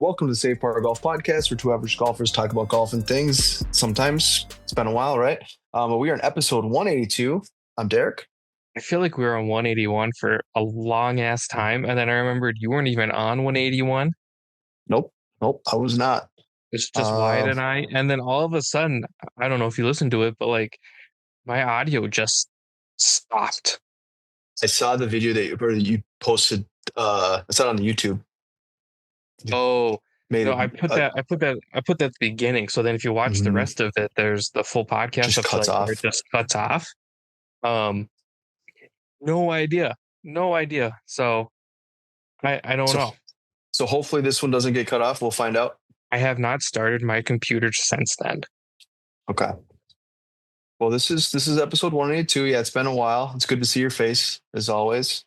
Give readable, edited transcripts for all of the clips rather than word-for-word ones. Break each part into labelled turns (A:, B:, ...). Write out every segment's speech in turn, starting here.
A: Welcome to the Save Par Golf Podcast, where two average golfers talk about golf and things. Sometimes it's been a while, right? But we are in episode 182. I'm Derrick.
B: I feel like we were on 181 for a long ass time. And then I remembered you weren't even on 181.
A: Nope, I was not.
B: It's just Wyatt and I. And then all of a sudden, I don't know if you listened to it, but like my audio just stopped.
A: I saw the video that you posted. I saw it on the YouTube.
B: Oh,
A: Made
B: no,
A: it,
B: I put that at the beginning. So then if you watch the rest of it, there's the full podcast
A: just
B: up to
A: cuts
B: like
A: off.
B: where it just cuts off. No idea. No idea. So I don't know.
A: So hopefully this one doesn't get cut off. We'll find out.
B: I have not started my computer since then.
A: Okay. Well, this is episode 182. Yeah, it's been a while. It's good to see your face as always.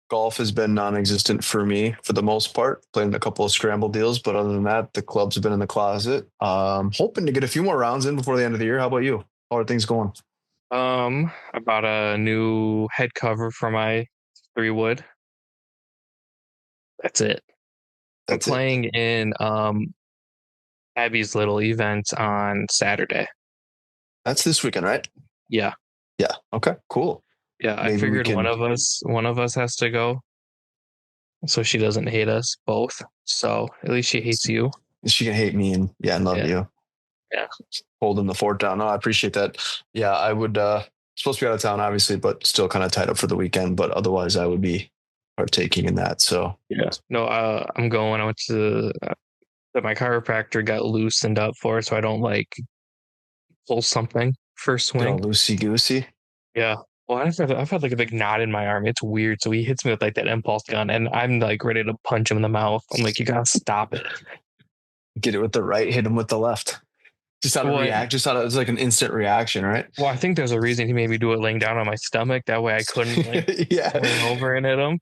A: Golf has been non-existent for me for the most part. Played in a couple of scramble deals, but other than that, the clubs have been in the closet. Hoping to get a few more rounds in before the end of the year. How about you? How are things going?
B: I bought a new head cover for my 3-wood. That's it. I'm playing in Abby's little event on Saturday.
A: That's this weekend, right?
B: Yeah.
A: Yeah. Okay. Cool.
B: Yeah, I figured one of us has to go, so she doesn't hate us both. So at least she hates you.
A: She can hate me and love you.
B: Yeah.
A: Holding the fort down. No, I appreciate that. Yeah, I would supposed to be out of town, obviously, but still kind of tied up for the weekend. But otherwise, I would be partaking in that. So
B: yeah. No, I'm going. I went to my chiropractor got loosened up for, so I don't like pull something first swing.
A: Loosey goosey.
B: Yeah. Well, I've had like a big knot in my arm. It's weird. So he hits me with like that impulse gun, and I'm like ready to punch him in the mouth. I'm like, you gotta stop it.
A: Get it with the right, hit him with the left. Just how to react. Just how to, it's like an instant reaction, right?
B: Well, I think there's a reason he made me do it laying down on my stomach. That way I couldn't like turn over and hit him.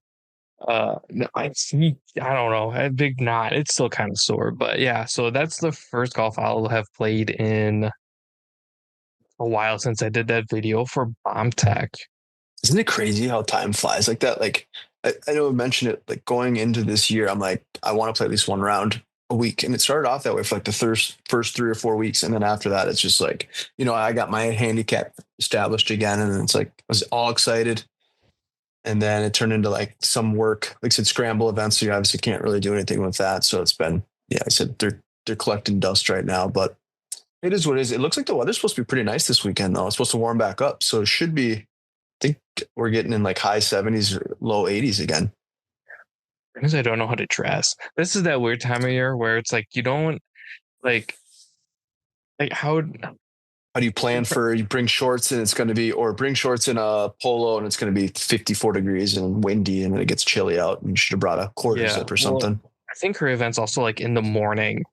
B: No, I don't know. A big knot. It's still kind of sore, but yeah. So that's the first golf I'll have played in a while since I did that video for Bomb Tech.
A: Isn't it crazy how time flies like that? Like I know I mentioned it, like going into this year, I'm like, I want to play at least one round a week. And it started off that way for like the first 3 or 4 weeks. And then after that, it's just like, I got my handicap established again. And it's like, I was all excited. And then it turned into like some work, like I said, scramble events. So you obviously can't really do anything with that. So it's been, I said they're collecting dust right now, but it is what it is. It looks like the weather's supposed to be pretty nice this weekend though. It's supposed to warm back up. So it should be, I think we're getting in like high 70s or low 80s again.
B: Because I don't know how to dress. This is that weird time of year where it's like you don't like how
A: do you plan for, you bring shorts and it's going to be, or bring shorts in a polo and it's going to be 54 degrees and windy and then it gets chilly out and you should have brought a quarter zip or something.
B: Well, I think her event's also like in the morning,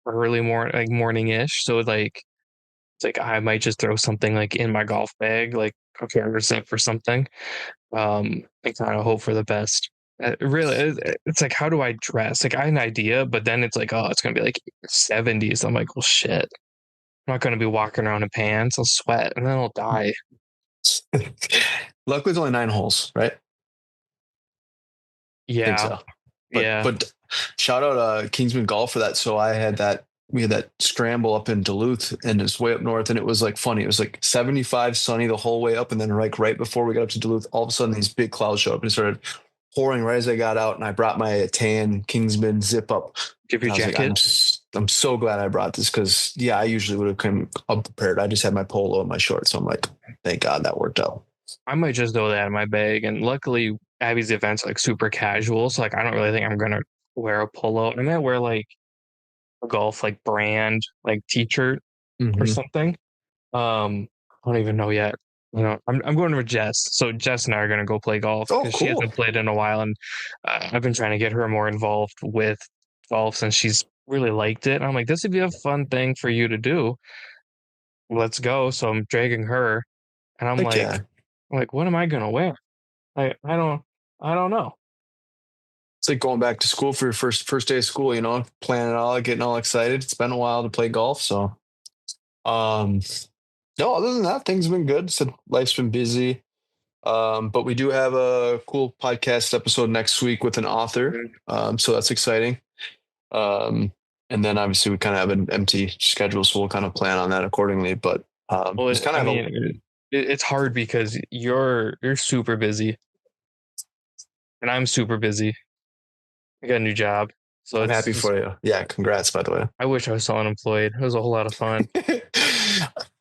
B: early morning, like morning-ish. So it's like I might just throw something like in my golf bag, like a quarter zip or something. And kind of hope for the best. It's like, how do I dress? Like I had an idea, but then it's like, oh, it's gonna be like 70s. I'm like, well, shit. I'm not gonna be walking around in pants. I'll sweat and then I'll die.
A: Luckily, it's only 9 holes, right?
B: Yeah.
A: So. But shout out Kingsman Golf for that. So we had that scramble up in Duluth and it's way up north, and it was like funny. It was like 75 sunny the whole way up, and then like right before we got up to Duluth, all of a sudden these big clouds showed up and it started pouring right as I got out, and I brought my tan Kingsman zip up.
B: Give your jacket.
A: Like, I'm so glad I brought this because I usually would have come unprepared. I just had my polo and my shorts, so I'm like, thank God that worked out.
B: I might just throw that in my bag, and luckily Abby's event's like super casual, so like I don't really think I'm gonna wear a polo. I might wear like a golf like brand like t-shirt or something. I don't even know yet. I'm going with Jess. So Jess and I are going to go play golf because she hasn't played in a while, and I've been trying to get her more involved with golf since she's really liked it. And I'm like, this would be a fun thing for you to do. Let's go. So I'm dragging her, and I'm like, what am I going to wear? I don't know.
A: It's like going back to school for your first day of school, planning it all, getting all excited. It's been a while to play golf. So, no, other than that, things have been good. So life's been busy. But we do have a cool podcast episode next week with an author. So that's exciting. Um, and then obviously we kind of have an empty schedule, so we'll kind of plan on that accordingly. But
B: Well,
A: just kind
B: I
A: of have
B: mean, it's hard because you're super busy and I'm super busy. I got a new job, so
A: I'm happy for you. Yeah, congrats, by the way.
B: I wish I was still unemployed. It was a whole lot of fun.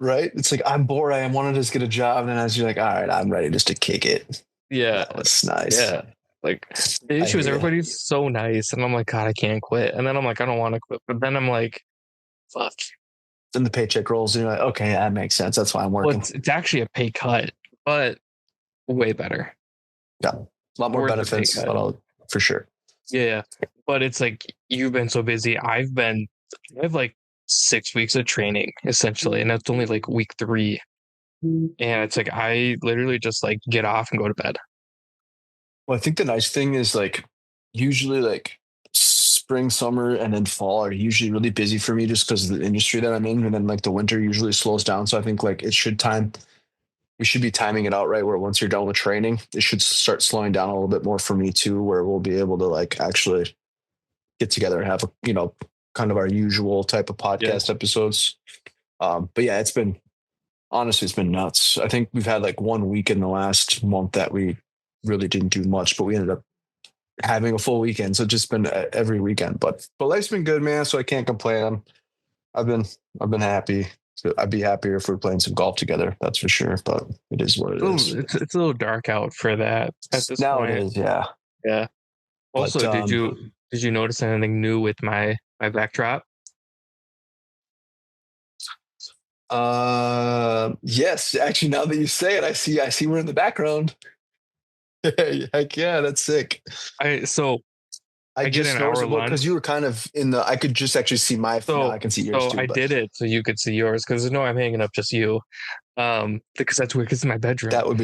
A: Right? It's like I'm bored. I want to just get a job, and then as you're like, all right, I'm ready just to kick it.
B: Yeah,
A: That was nice.
B: yeah. Like the
A: I
B: issue
A: hear
B: is
A: you.
B: everybody's so nice, and I'm like, God, I can't quit. And then I'm like, I don't want to quit, but then I'm like, fuck.
A: Then the paycheck rolls, and you're like, okay, that makes sense. That's why I'm
B: Well,
A: working.
B: it's actually a pay cut, but way better.
A: Yeah, a lot more
B: Worth the pay
A: benefits,
B: cut.
A: but for sure.
B: Yeah, but it's like you've been so busy. I have like 6 weeks of training essentially, and that's only like week 3. And it's like I literally just like get off and go to bed.
A: Well, I think the nice thing is like usually like spring, summer, and then fall are usually really busy for me just because of the industry that I'm in, and then like the winter usually slows down. So I think like we should be timing it out right where once you're done with training, it should start slowing down a little bit more for me too, where we'll be able to like actually get together and have kind of our usual type of podcast episodes. But yeah, it's been nuts. I think we've had like 1 week in the last month that we really didn't do much, but we ended up having a full weekend. So it's just been every weekend, but life's been good, man. So I can't complain. I've been happy. So I'd be happier if we're playing some golf together. That's for sure. But it is what it is.
B: It's a little dark out for that at this
A: Now
B: point.
A: it is, yeah.
B: Yeah. Also,
A: But
B: did you notice anything new with my backdrop?
A: yes, actually, now that you say it, I see we're in the background. Heck yeah, that's sick.
B: I get
A: just
B: an
A: noticed
B: hour
A: it because
B: lunch.
A: you were kind of in the. I could just actually see my. Now I can see yours too.
B: I
A: But
B: did it so you could see yours because no, I'm hanging up just you. Because that's weird. Because it's my bedroom.
A: that would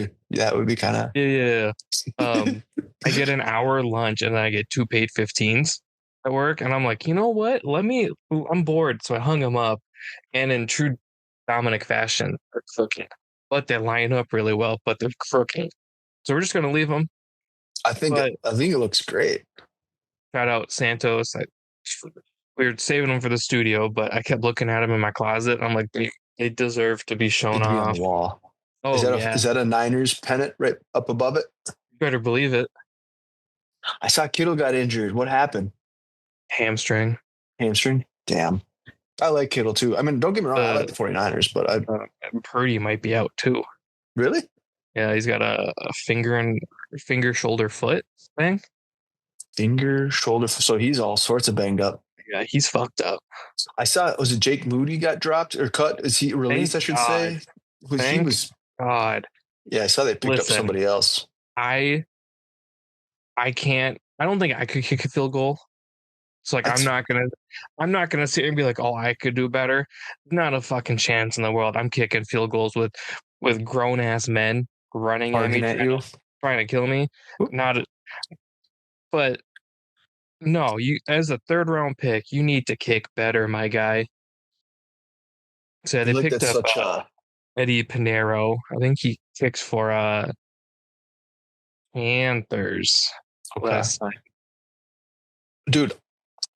A: be kind of.
B: Yeah. I get an hour lunch and then I get 2 paid 15s at work, and I'm like, you know what? I'm bored, so I hung them up, and in true Dominic fashion, they're crooked, but they line up really well, but they're crooked. So we're just gonna leave them. But
A: I think it looks great.
B: shout out Santos. We were saving them for the studio, but I kept looking at them in my closet. I'm like, they deserve to be shown
A: Need to be on
B: off.
A: the wall.
B: Oh yeah,
A: Is that a Niners pennant right up above it?
B: you better believe it.
A: I saw Kittle got injured. What happened?
B: Hamstring.
A: Hamstring? Damn. I like Kittle too. I mean, don't get me wrong, I like the 49ers, but
B: Purdy might be out too.
A: really?
B: Yeah, he's got a finger, shoulder, foot thing.
A: Finger, shoulder, so he's all sorts of banged up.
B: Yeah, he's fucked up.
A: I saw, was it Jake Moody got dropped or cut? Is he released,
B: Thank
A: I should
B: God.
A: say?
B: Thank God.
A: Yeah, I saw they picked up somebody else.
B: I can't. I don't think I could kick a field goal. So like, I'm not gonna sit here and be like, oh, I could do better. Not a fucking chance in the world. I'm kicking field goals with grown ass men running at me, trying to kill me. But no, you as a 3rd round pick, you need to kick better, my guy. So they picked up Eddie Pinheiro. I think he kicks for Panthers last night.
A: Dude,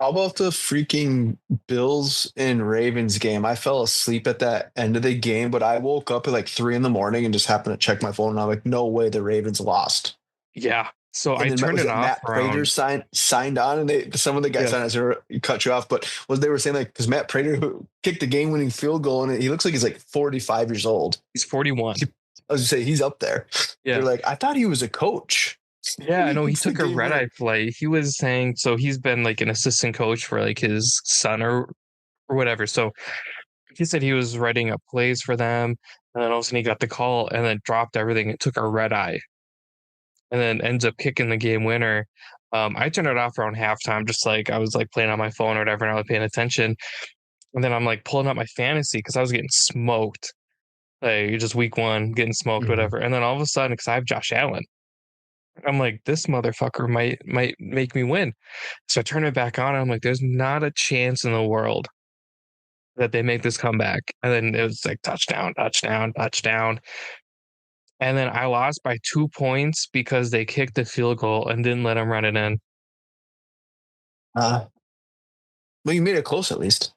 A: how about the freaking Bills and Ravens game? I fell asleep at that end of the game, but I woke up at like 3 a.m. and just happened to check my phone, and I'm like, no way, the Ravens lost.
B: Yeah. So I turned it off.
A: Matt Prater signed on, and some of the guys signed on. Cut you off, but they were saying like because Matt Prater kicked the game-winning field goal, and he looks like he's like 45 years old.
B: He's 41.
A: I was gonna say he's up there. Yeah. They're like, I thought he was a coach.
B: Yeah, I know he took a red-eye flight. He was saying so he's been like an assistant coach for like his son or whatever. So he said he was writing up plays for them, and then all of a sudden he got the call and then dropped everything and took a red eye. And then ends up kicking the game winner. I turned it off around halftime, just like I was like playing on my phone or whatever, and I was paying attention. And then I'm like pulling up my fantasy because I was getting smoked. Like just week 1, getting smoked, whatever. And then all of a sudden, because I have Josh Allen, I'm like, this motherfucker might make me win. So I turn it back on, and I'm like, there's not a chance in the world that they make this comeback. And then it was like touchdown, touchdown, touchdown. and then I lost by 2 points because they kicked the field goal and didn't let him run it in.
A: Uh, well, you made it close at least.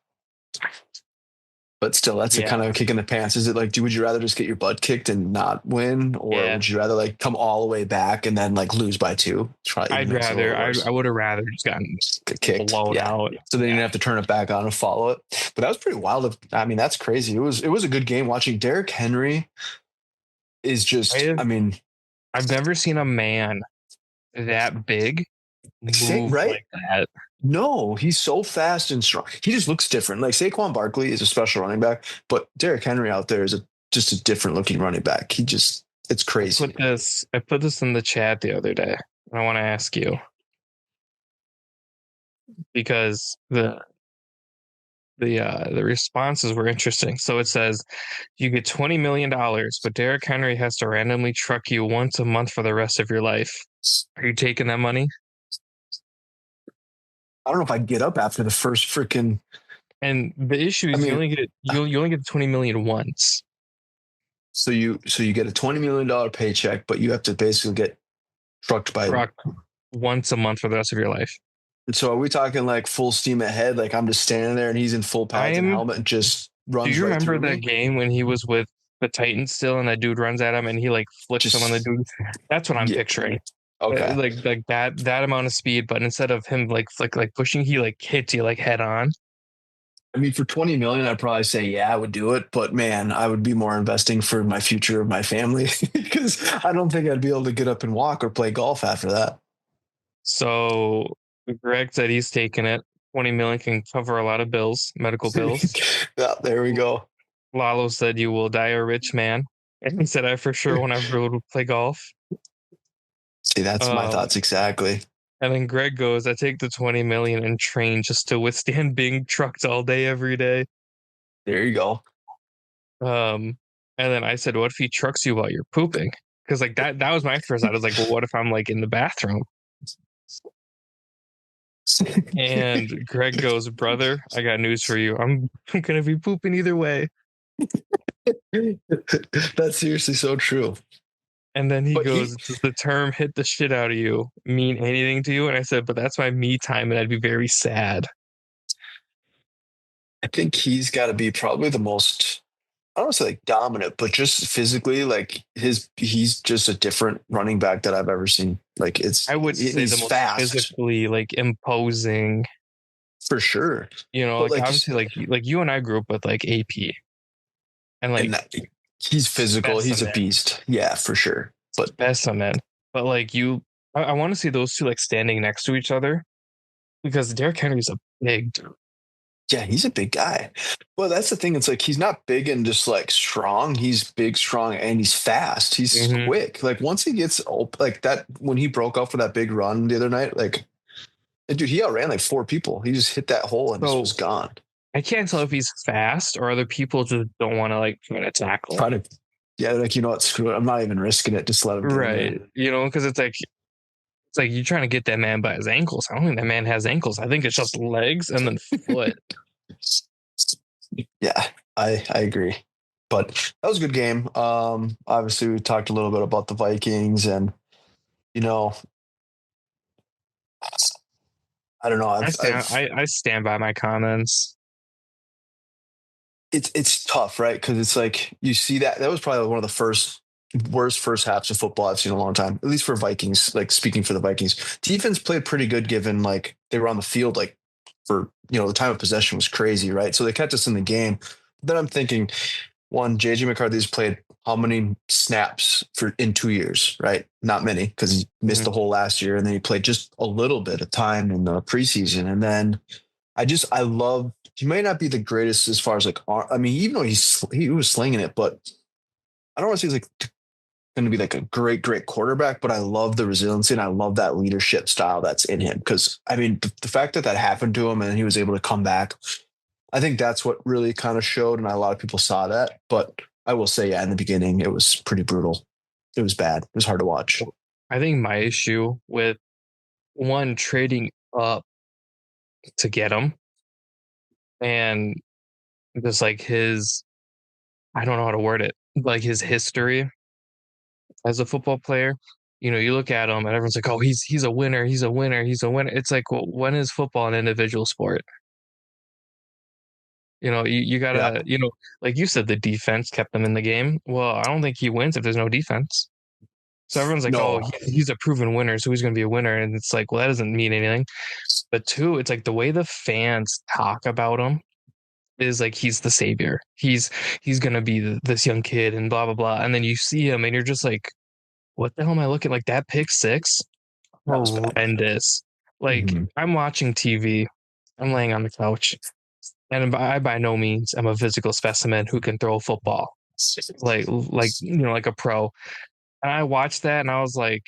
A: But still, that's a kind
B: Yeah,
A: of kick in the pants. Is it like, would you rather just get your butt kicked and not win, or
B: yeah.
A: would you rather like come all the way back and then like lose by two? It probably even
B: I'd
A: makes it a
B: rather.
A: little
B: I
A: worse.
B: would have rather just gotten
A: Just get kicked.
B: blown
A: Yeah.
B: out.
A: So then you
B: Yeah,
A: have to turn it back on and follow it. But that was pretty wild. I mean, that's crazy. It was a good game watching. Derrick Henry is just,
B: I've
A: I mean,
B: I've never seen a man that big
A: say
B: move
A: right?
B: like that.
A: No, he's so fast and strong. He just looks different. Like Saquon Barkley is a special running back, but Derrick Henry out there is just a different looking running back. It's crazy.
B: I put this in the chat the other day. I want to ask you because the responses were interesting. So it says you get $20 million, but Derrick Henry has to randomly truck you once a month for the rest of your life. Are you taking that money?
A: I don't know if I get up after the first freaking.
B: And the issue
A: I
B: is
A: mean,
B: you only get the 20 million once.
A: so you get a $20 million paycheck, but you have to basically get trucked by.
B: Truck once a month for the rest of your life.
A: So are we talking like full steam ahead? Like I'm just standing there and he's in full pads and
B: I'm
A: helmet and just
B: Do
A: runs
B: you
A: right
B: remember
A: through
B: that
A: me?
B: game when he was with the Titans still and that dude runs at him and he like flicks him on the
A: Just
B: dude? That's what I'm
A: yeah.
B: picturing.
A: Okay.
B: Like that amount of speed, but instead of him like pushing, he like hits you like head on.
A: I mean, for 20 million, I'd probably say, yeah, I would do it. But man, I would be more investing for my future of my family because I don't think I'd be able to get up and walk or play golf after that.
B: So Greg said he's taking it. 20 million can cover a lot of bills, medical bills.
A: Yeah, there we go.
B: Lalo said you will die a rich man. And he said I for sure won't ever be able to play golf.
A: See, that's my
B: Um,
A: thoughts exactly.
B: and then Greg goes, I take the 20 million and train just to withstand being trucked all day every day.
A: There you go.
B: And then I said, what if he trucks you while you're pooping? Because like that was my first thought. I was like, well, what if I'm like in the bathroom? And Greg goes, brother, I got news for you. I'm gonna be pooping either way.
A: That's seriously so true.
B: And then he
A: But
B: goes, does the term hit the shit out of you mean anything to you? And I said, but that's my me time and I'd be very sad.
A: I think he's got to be probably the most, I don't want to say like dominant, but just physically, like he's just a different running back that I've ever seen. Like
B: I would say the
A: he's
B: most
A: fast
B: physically like imposing,
A: for sure.
B: like
A: But like,
B: obviously like you and I grew up with like AP and like
A: and he's physical. He's a
B: specimen.
A: beast. Yeah, for sure. But
B: Specimen. But like I want to see those two like standing next to each other because Derrick Henry's a big dude.
A: yeah, he's a big guy. Well, that's the thing. It's like he's not big and just like strong. He's big, strong, and he's fast. He's
B: Mm-hmm.
A: quick. Like once he gets like that, when he broke off for that big run the other night, like and dude, he outran like four people. He just hit that hole and just was
B: So
A: gone.
B: I can't tell if he's fast or other people just don't want to like try to tackle.
A: Try to, yeah, like you know what? Screw it. I'm not even risking it. Just let him get in there.
B: Right. Because it's like you're trying to get that man by his ankles. I don't think that man has ankles. I think it's just legs and then foot.
A: Yeah, I agree. But that was a good game. Obviously we talked a little bit about the Vikings and you know, I don't know.
B: I stand by my comments.
A: It's tough, right? Because it's like you see that was probably one of the worst first halves of football I've seen in a long time. At least for Vikings. Like speaking for the Vikings, defense played pretty good given like they were on the field like for the time of possession was crazy, right? So they kept us in the game. But then I'm thinking, one, JJ McCarthy's played how many snaps for in 2 years, right? Not many because he missed
B: Mhm.
A: the whole last year, and then he played just a little bit of time in the preseason, and then I love. He may not be the greatest as far as like I mean, even though he was slinging it, but I don't want to say he's like going to be like a great quarterback. But I love the resiliency and I love that leadership style that's in him. Because I mean, the fact that happened to him and he was able to come back, I think that's what really kind of showed, and a lot of people saw that. But I will say, yeah, in the beginning, it was pretty brutal. It was bad. It was hard to watch.
B: I think my issue with one trading up to get him and just like his I don't know how to word it, like his history. as a football player. You look at him and everyone's like, "Oh, he's a winner, he's a winner, he's a winner." It's like, well, when is football an individual sport? You
A: Yeah.
B: gotta, like you said, the defense kept them in the game. Well, I don't think he wins if there's no defense. So everyone's like, "Oh,
A: No.
B: he's a proven winner, so he's going to be a winner." And it's like, well, that doesn't mean anything. But two, it's like the way the fans talk about him is like he's the savior. He's going to be this young kid and blah blah blah. And then you see him and you're just like, what the hell am I looking like? That pick six,
A: That was bad.
B: horrendous. Like
A: Mm-hmm.
B: I'm watching TV, I'm laying on the couch, and I by no means am a physical specimen who can throw a football like a pro. And I watched that and I was like,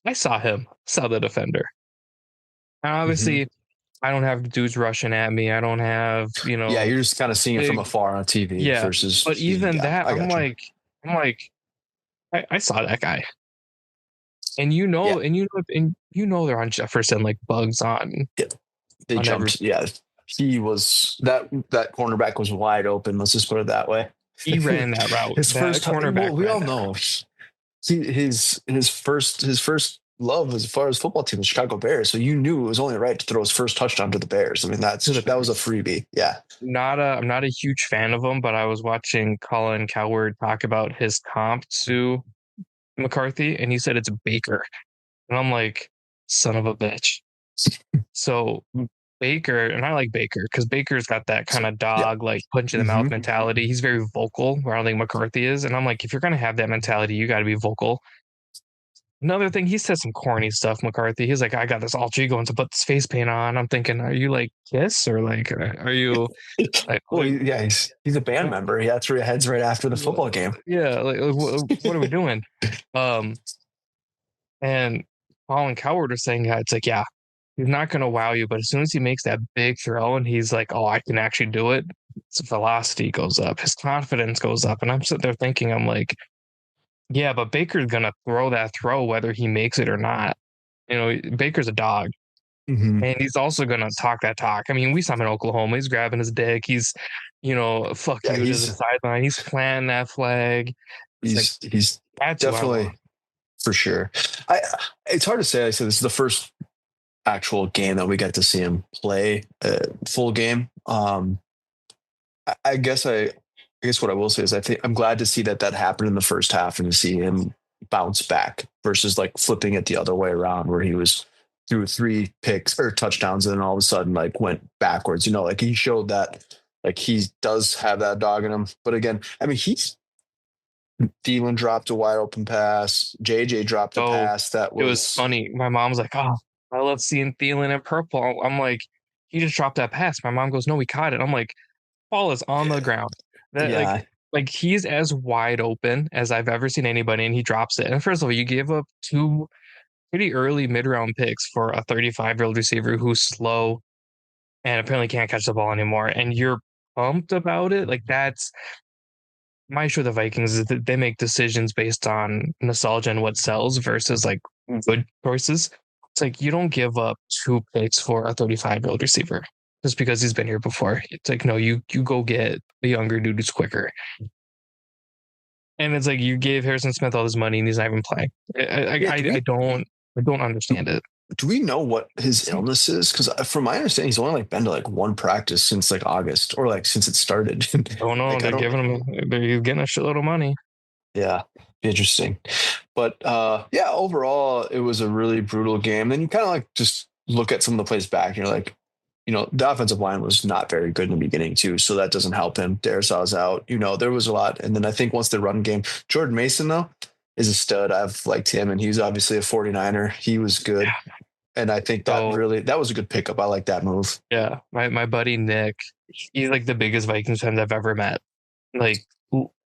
B: I saw the defender. And
A: Mm-hmm.
B: obviously, I don't have dudes rushing at me. I don't have,
A: Yeah, you're just kind of seeing it from
B: big,
A: afar on TV
B: yeah. But
A: versus being,
B: even
A: yeah,
B: that,
A: I got you.
B: I'm like, I saw that guy,
A: Yeah.
B: and they're on Jefferson like bugs
A: Yeah. They
B: on every.
A: jumped. Yeah. He was that cornerback was wide open. Let's just put it that way.
B: He ran that route.
A: His
B: That
A: first,
B: cornerback
A: well, we
B: ran
A: all
B: that route.
A: know his first love as far as football team was Chicago Bears. So you knew it was only right to throw his first touchdown to the Bears. I mean,
B: To the
A: that was a
B: Bears.
A: freebie. Yeah.
B: I'm not a huge fan of him, but I was watching Colin Cowherd talk about his comp to McCarthy, and he said it's Baker. And I'm like, son of a bitch. So Baker, and I like Baker because Baker's got that kind of
A: Yeah.
B: dog, like punch in the mouth
A: Mm-hmm.
B: mentality. He's very vocal, where I don't think McCarthy is. And I'm like, if you're going to have that mentality, you got to be vocal. Another thing, he said some corny stuff, McCarthy. He's like, I got this alter ego and to put this face paint on. I'm thinking, are you like Kiss or like, are you
A: Well, yeah, he's a band member. Yeah, that's where he heads right after the football game.
B: yeah, like what are we doing? Um, and Colin Coward was saying, yeah, it's like, yeah, he's not going to wow you, but as soon as he makes that big throw and he's like, oh, I can actually do it, his velocity goes up, his confidence goes up. And I'm sitting there thinking, I'm like, yeah, but Baker's going to throw that throw whether he makes it or not. Baker's a dog.
A: Mm-hmm.
B: And he's also going to talk that talk. I mean, we saw him in Oklahoma. He's grabbing his dick. He's, fuck
A: Yeah,
B: you to the sideline. He's planting that flag. It's like,
A: he's
B: that's who I
A: definitely
B: want.
A: for sure. I It's hard to say. I said this is the first actual game that we get to see him play a full game. I guess what I will say is I think I'm glad to see that happened in the first half and to see him bounce back versus like flipping it the other way around where he was threw three picks or touchdowns and then all of a sudden like went backwards. Like he showed that like he does have that dog in him. But again, I mean he's Thielen dropped a wide open pass. JJ dropped a
B: So
A: pass that
B: it was
A: was
B: funny. My mom's like, oh, I love seeing Thielen in purple. I'm like, he just dropped that pass. My mom goes, no, he caught it. I'm like, ball is on the ground. That
A: yeah.
B: like he's as wide open as I've ever seen anybody, and he drops it. And first of all, you gave up two pretty early mid-round picks for a 35-year-old receiver who's slow and apparently can't catch the ball anymore. And you're pumped about it. Like that's my issue with the Vikings is that they make decisions based on nostalgia and what sells versus like good choices. It's like you don't give up two picks for a 35-year-old receiver just because he's been here before. It's like no, you go get the younger dude who's quicker. And it's like you gave Harrison Smith all this money and he's not even playing.
A: Yeah,
B: I don't understand it.
A: do we know what his illness is? Because from my understanding, he's only like been to like one practice since like August or like since it started.
B: Don't know.
A: Like I
B: They're
A: don't.
B: giving him. He's getting a shitload of money.
A: Yeah, interesting. But yeah, overall, it was a really brutal game. Then you kind of like just look at some of the plays back, and you're like, the offensive line was not very good in the beginning too, so that doesn't help him. Darisaw's out. There was a lot, and then I think once the run game, Jordan Mason though is a stud. I've liked him, and he's obviously a 49er. He was good. And I think
B: So
A: that was a good pickup. I like that move.
B: yeah, my buddy Nick, he's like the biggest Vikings fan I've ever met. Like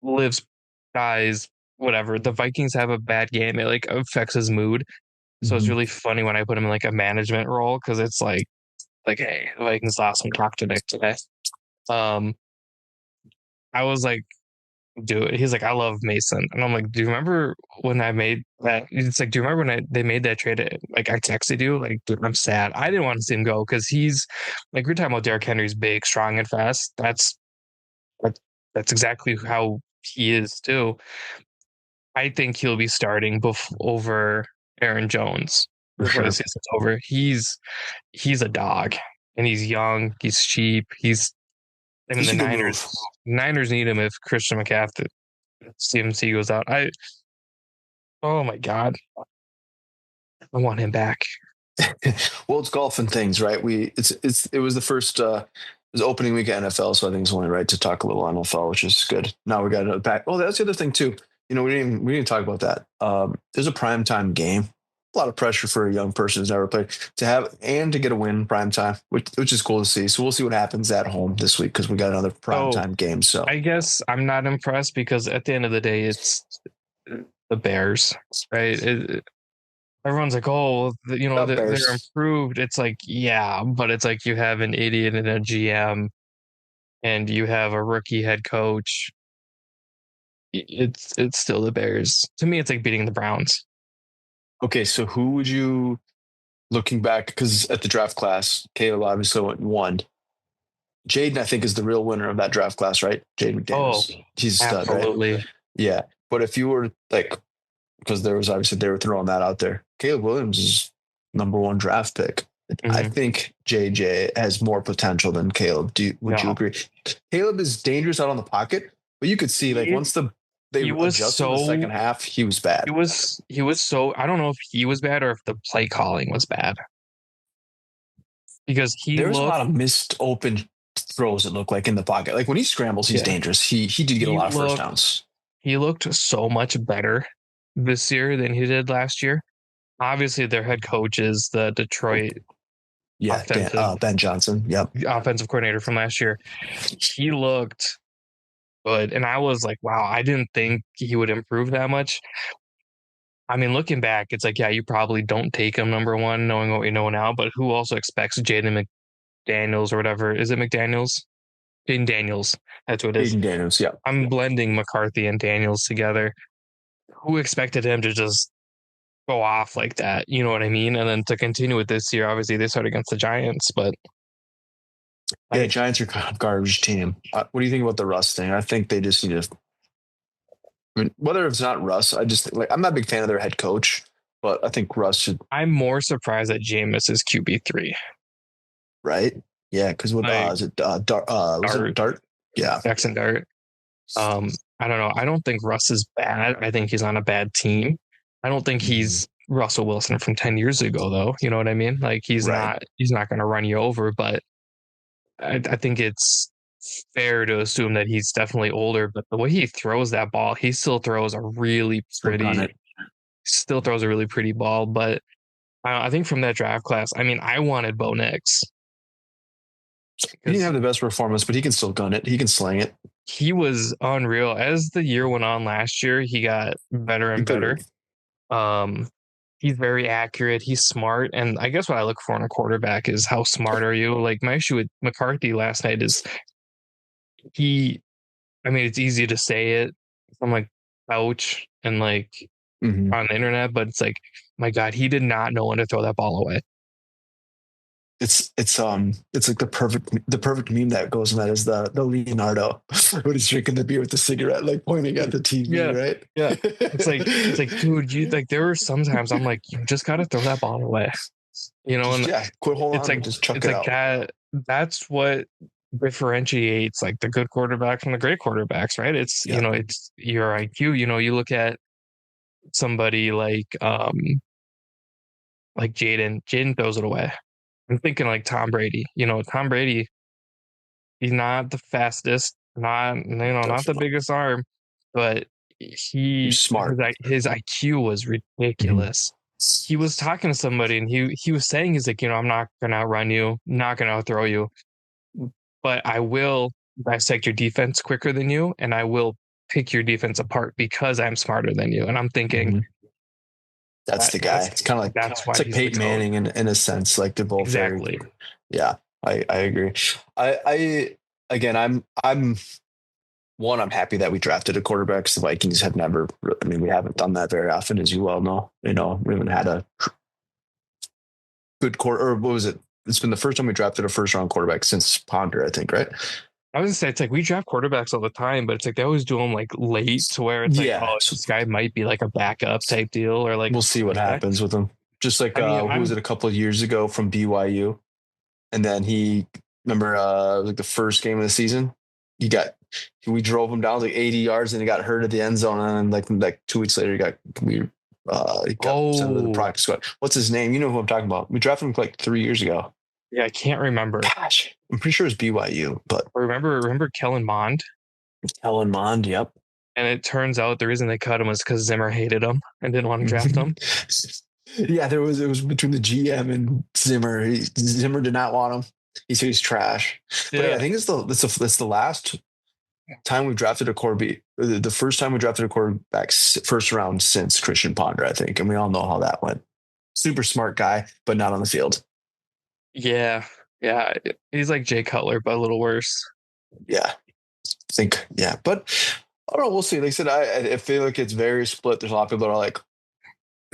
B: lives, dies, whatever. The Vikings have a bad game, it like affects his mood. So it's
A: Mm-hmm.
B: really funny when I put him in like a management role because it's like hey, the Vikings lost some talk to Nick today. Um, I was like, dude, he's like, I love Mason, and I'm like, do you remember when I made that? It's like, do you remember when they made that trade? Like, I texted you, like, dude, I'm sad. I didn't want to see him go because he's like, we're talking about Derrick Henry's big, strong, and fast. That's exactly how he is too. I think he'll be starting over Aaron Jones
A: for
B: before the
A: sure.
B: season's over. He's a dog, and he's young. He's cheap. I mean,
A: It's
B: the
A: a good
B: Niners
A: move.
B: Niners need him if Christian McCaffrey CMC goes out. Oh my God, I want him back.
A: Well, it's golf and things, right? It was the first it was opening week of NFL, so I think it's only right to talk a little NFL, which is good. Now we got another back. Oh, that's the other thing too. We didn't talk about that. There's a prime time game. A lot of pressure for a young person who's never played to have and to get a win prime time, which is cool to see. So we'll see what happens at home this week because we got another prime
B: So
A: time game. So
B: I guess I'm not impressed because at the end of the day, it's the Bears, right? Everyone's like, oh, they're
A: Bears.
B: improved. It's like, yeah, but it's like you have an idiot and a GM, and you have a rookie head coach. It's still the Bears. To me, it's like beating the Browns.
A: Okay, so who would you looking back? Because at the draft class, Caleb obviously went and won. Jaden, I think, is the real winner of that draft class, right? Jaden
B: Oh,
A: McDaniels. He's a stud, right?
B: absolutely.
A: Yeah. But if you were like, because there was obviously they were throwing that out there, Caleb Williams is number one draft pick. I
B: Hmm.
A: think JJ has more potential than Caleb. Would you
B: No,
A: agree? Caleb is dangerous out on the pocket, but you could see like
B: he
A: once they
B: he was
A: adjusted in the second
B: so
A: half, he was bad.
B: he was so I don't know if he was bad or if the play calling was bad because he
A: There was a
B: looked
A: lot of missed open throws it looked like in the pocket. Like when he scrambles, he's
B: yeah
A: dangerous. He did get a
B: he
A: lot of first
B: looked
A: downs.
B: he looked so much better this year than he did last year. Obviously, their head coach is the Detroit
A: Yeah,
B: offensive
A: Ben Johnson. Yep.
B: offensive coordinator from last year. He looked good, and I was like, wow, I didn't think he would improve that much. I mean, looking back, it's like, yeah, you probably don't take him number one, knowing what we know now. But who also expects Jaden McDaniels or whatever? Is it McDaniels? Jaden Daniels. That's what it is.
A: Aiden Daniels. Yeah.
B: I'm blending McCarthy and Daniels together. Who expected him to just go off like that? You know what I mean? And then to continue with this year, obviously they start against the Giants, but
A: Yeah,
B: I
A: Giants are kind of garbage team. What do you think about the Russ thing? I think they just need to. I mean, whether it's not Russ, I just think, like I'm not a big fan of their head coach, but I think Russ should.
B: I'm more surprised that Jameis is QB3.
A: Right? Yeah, because what
B: Like
A: is it? Was it
B: Dart,
A: Dart? Yeah.
B: Jackson Dart. I don't know. I don't think Russ is bad. I think he's on a bad team. I don't think
A: Mhm.
B: he's Russell Wilson from 10 years ago though. You know what I mean? Like
A: Right.
B: he's not going to run you over, but I think it's fair to assume that he's definitely older, but the way he throws that ball, he
A: Still gun it.
B: still throws a really pretty ball. But I think from that draft class, I mean, I wanted Bo Nix
A: He didn't
B: because
A: have the best performance, but he can still gun it. He can sling it.
B: he was unreal. As the year went on last year, he got better
A: He
B: and
A: could
B: better.
A: have.
B: Um, he's very accurate. He's smart. And I guess what I look for in a quarterback is how smart are you? Like my issue with McCarthy last night is he, I mean, it's easy to say it from like couch and like
A: Mm-hmm.
B: on the internet, but it's like, my God, he did not know when to throw that ball away.
A: It's like the perfect meme that goes in that is the Leonardo when he's drinking the beer with the cigarette, like pointing at the TV,
B: Yeah.
A: right?
B: Yeah. It's like, dude, you like there were sometimes I'm like, you just gotta throw that ball away. You know,
A: Just
B: and
A: yeah, quit holding on and just chuck
B: it's
A: it
B: like
A: out.
B: that's what differentiates like the good quarterback from the great quarterbacks, right? It's
A: Yeah.
B: it's your IQ. You look at somebody like Jaden. Jaden throws it away. I'm thinking like Tom Brady. Tom Brady, he's not the fastest, not the
A: Definitely.
B: biggest arm, but
A: He's smart.
B: his IQ was
A: Mhm.
B: ridiculous. He was talking to somebody and he was saying he's like, I'm not gonna outrun you, not gonna outthrow you, but I will dissect your defense quicker than you, and I will pick your defense apart because I'm smarter than you. And I'm thinking
A: Mhm. That's the guy. It's kind of like
B: that's
A: it's
B: why
A: like
B: he's the
A: Peyton
B: GOAT.
A: Manning in a sense. Like they're both very.
B: Exactly.
A: Yeah, I agree. I again, I'm one. I'm happy that we drafted a quarterback. 'Cause the Vikings have never. I mean, we haven't done that very often, as you well know. We haven't had a good quarter. Or what was it? It's been the first time we drafted a first round quarterback since Ponder, I think, right?
B: I was gonna say it's like we draft quarterbacks all the time, but it's like they always do them like late to where it's like,
A: Yeah,
B: oh,
A: so
B: this guy might be like a backup type deal or like
A: we'll
B: a
A: see what
B: prospect.
A: happens with him. Just like
B: I mean,
A: who was
B: I'm
A: it a couple of years ago from BYU, and then he remember like the first game of the season, he got we drove him down like 80 yards and he got hurt at the end zone, and then like 2 weeks later he got sent to the
B: oh
A: practice squad. What's his name? You know who I'm talking about. We drafted him like 3 years ago.
B: yeah, I can't remember.
A: Gosh, I'm pretty sure it's BYU, but
B: Remember Kellen Mond?
A: Ellen Mond. Yep.
B: And it turns out the reason they cut him was because Zimmer hated him and didn't want to draft him.
A: Yeah, it was between the GM and Zimmer. Zimmer did not want him. He said he's trash. But yeah, I think it's the last time we've drafted a quarterback. The first time we drafted a quarterback first round since Christian Ponder, I think, and we all know how that went. Super smart guy, but not on the field.
B: Yeah, yeah, he's like Jay Cutler, but a little worse.
A: Yeah, I think but I don't know. We'll see. Like I said, I feel like it's very split. There's a lot of people that are like,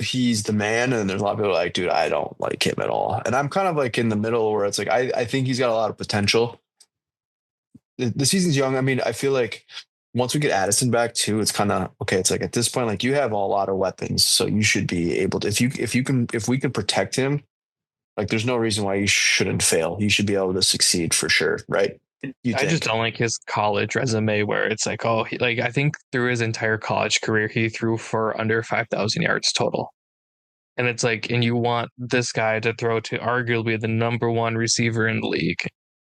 A: he's the man, and there's a lot of people like, dude, I don't like him at all. And I'm kind of like in the middle where it's like I think he's got a lot of potential. The season's young. I mean, I feel like once we get Addison back too, it's kind of okay. It's like at this point, like you have a lot of weapons, so you should be able to if we can protect him, like there's no reason why you shouldn't fail. You should be able to succeed for sure, right?
B: I just don't like his college resume where it's like, oh, like I think through his entire college career, he threw for under 5,000 yards total. And it's like, and you want this guy to throw to arguably the number one receiver in the league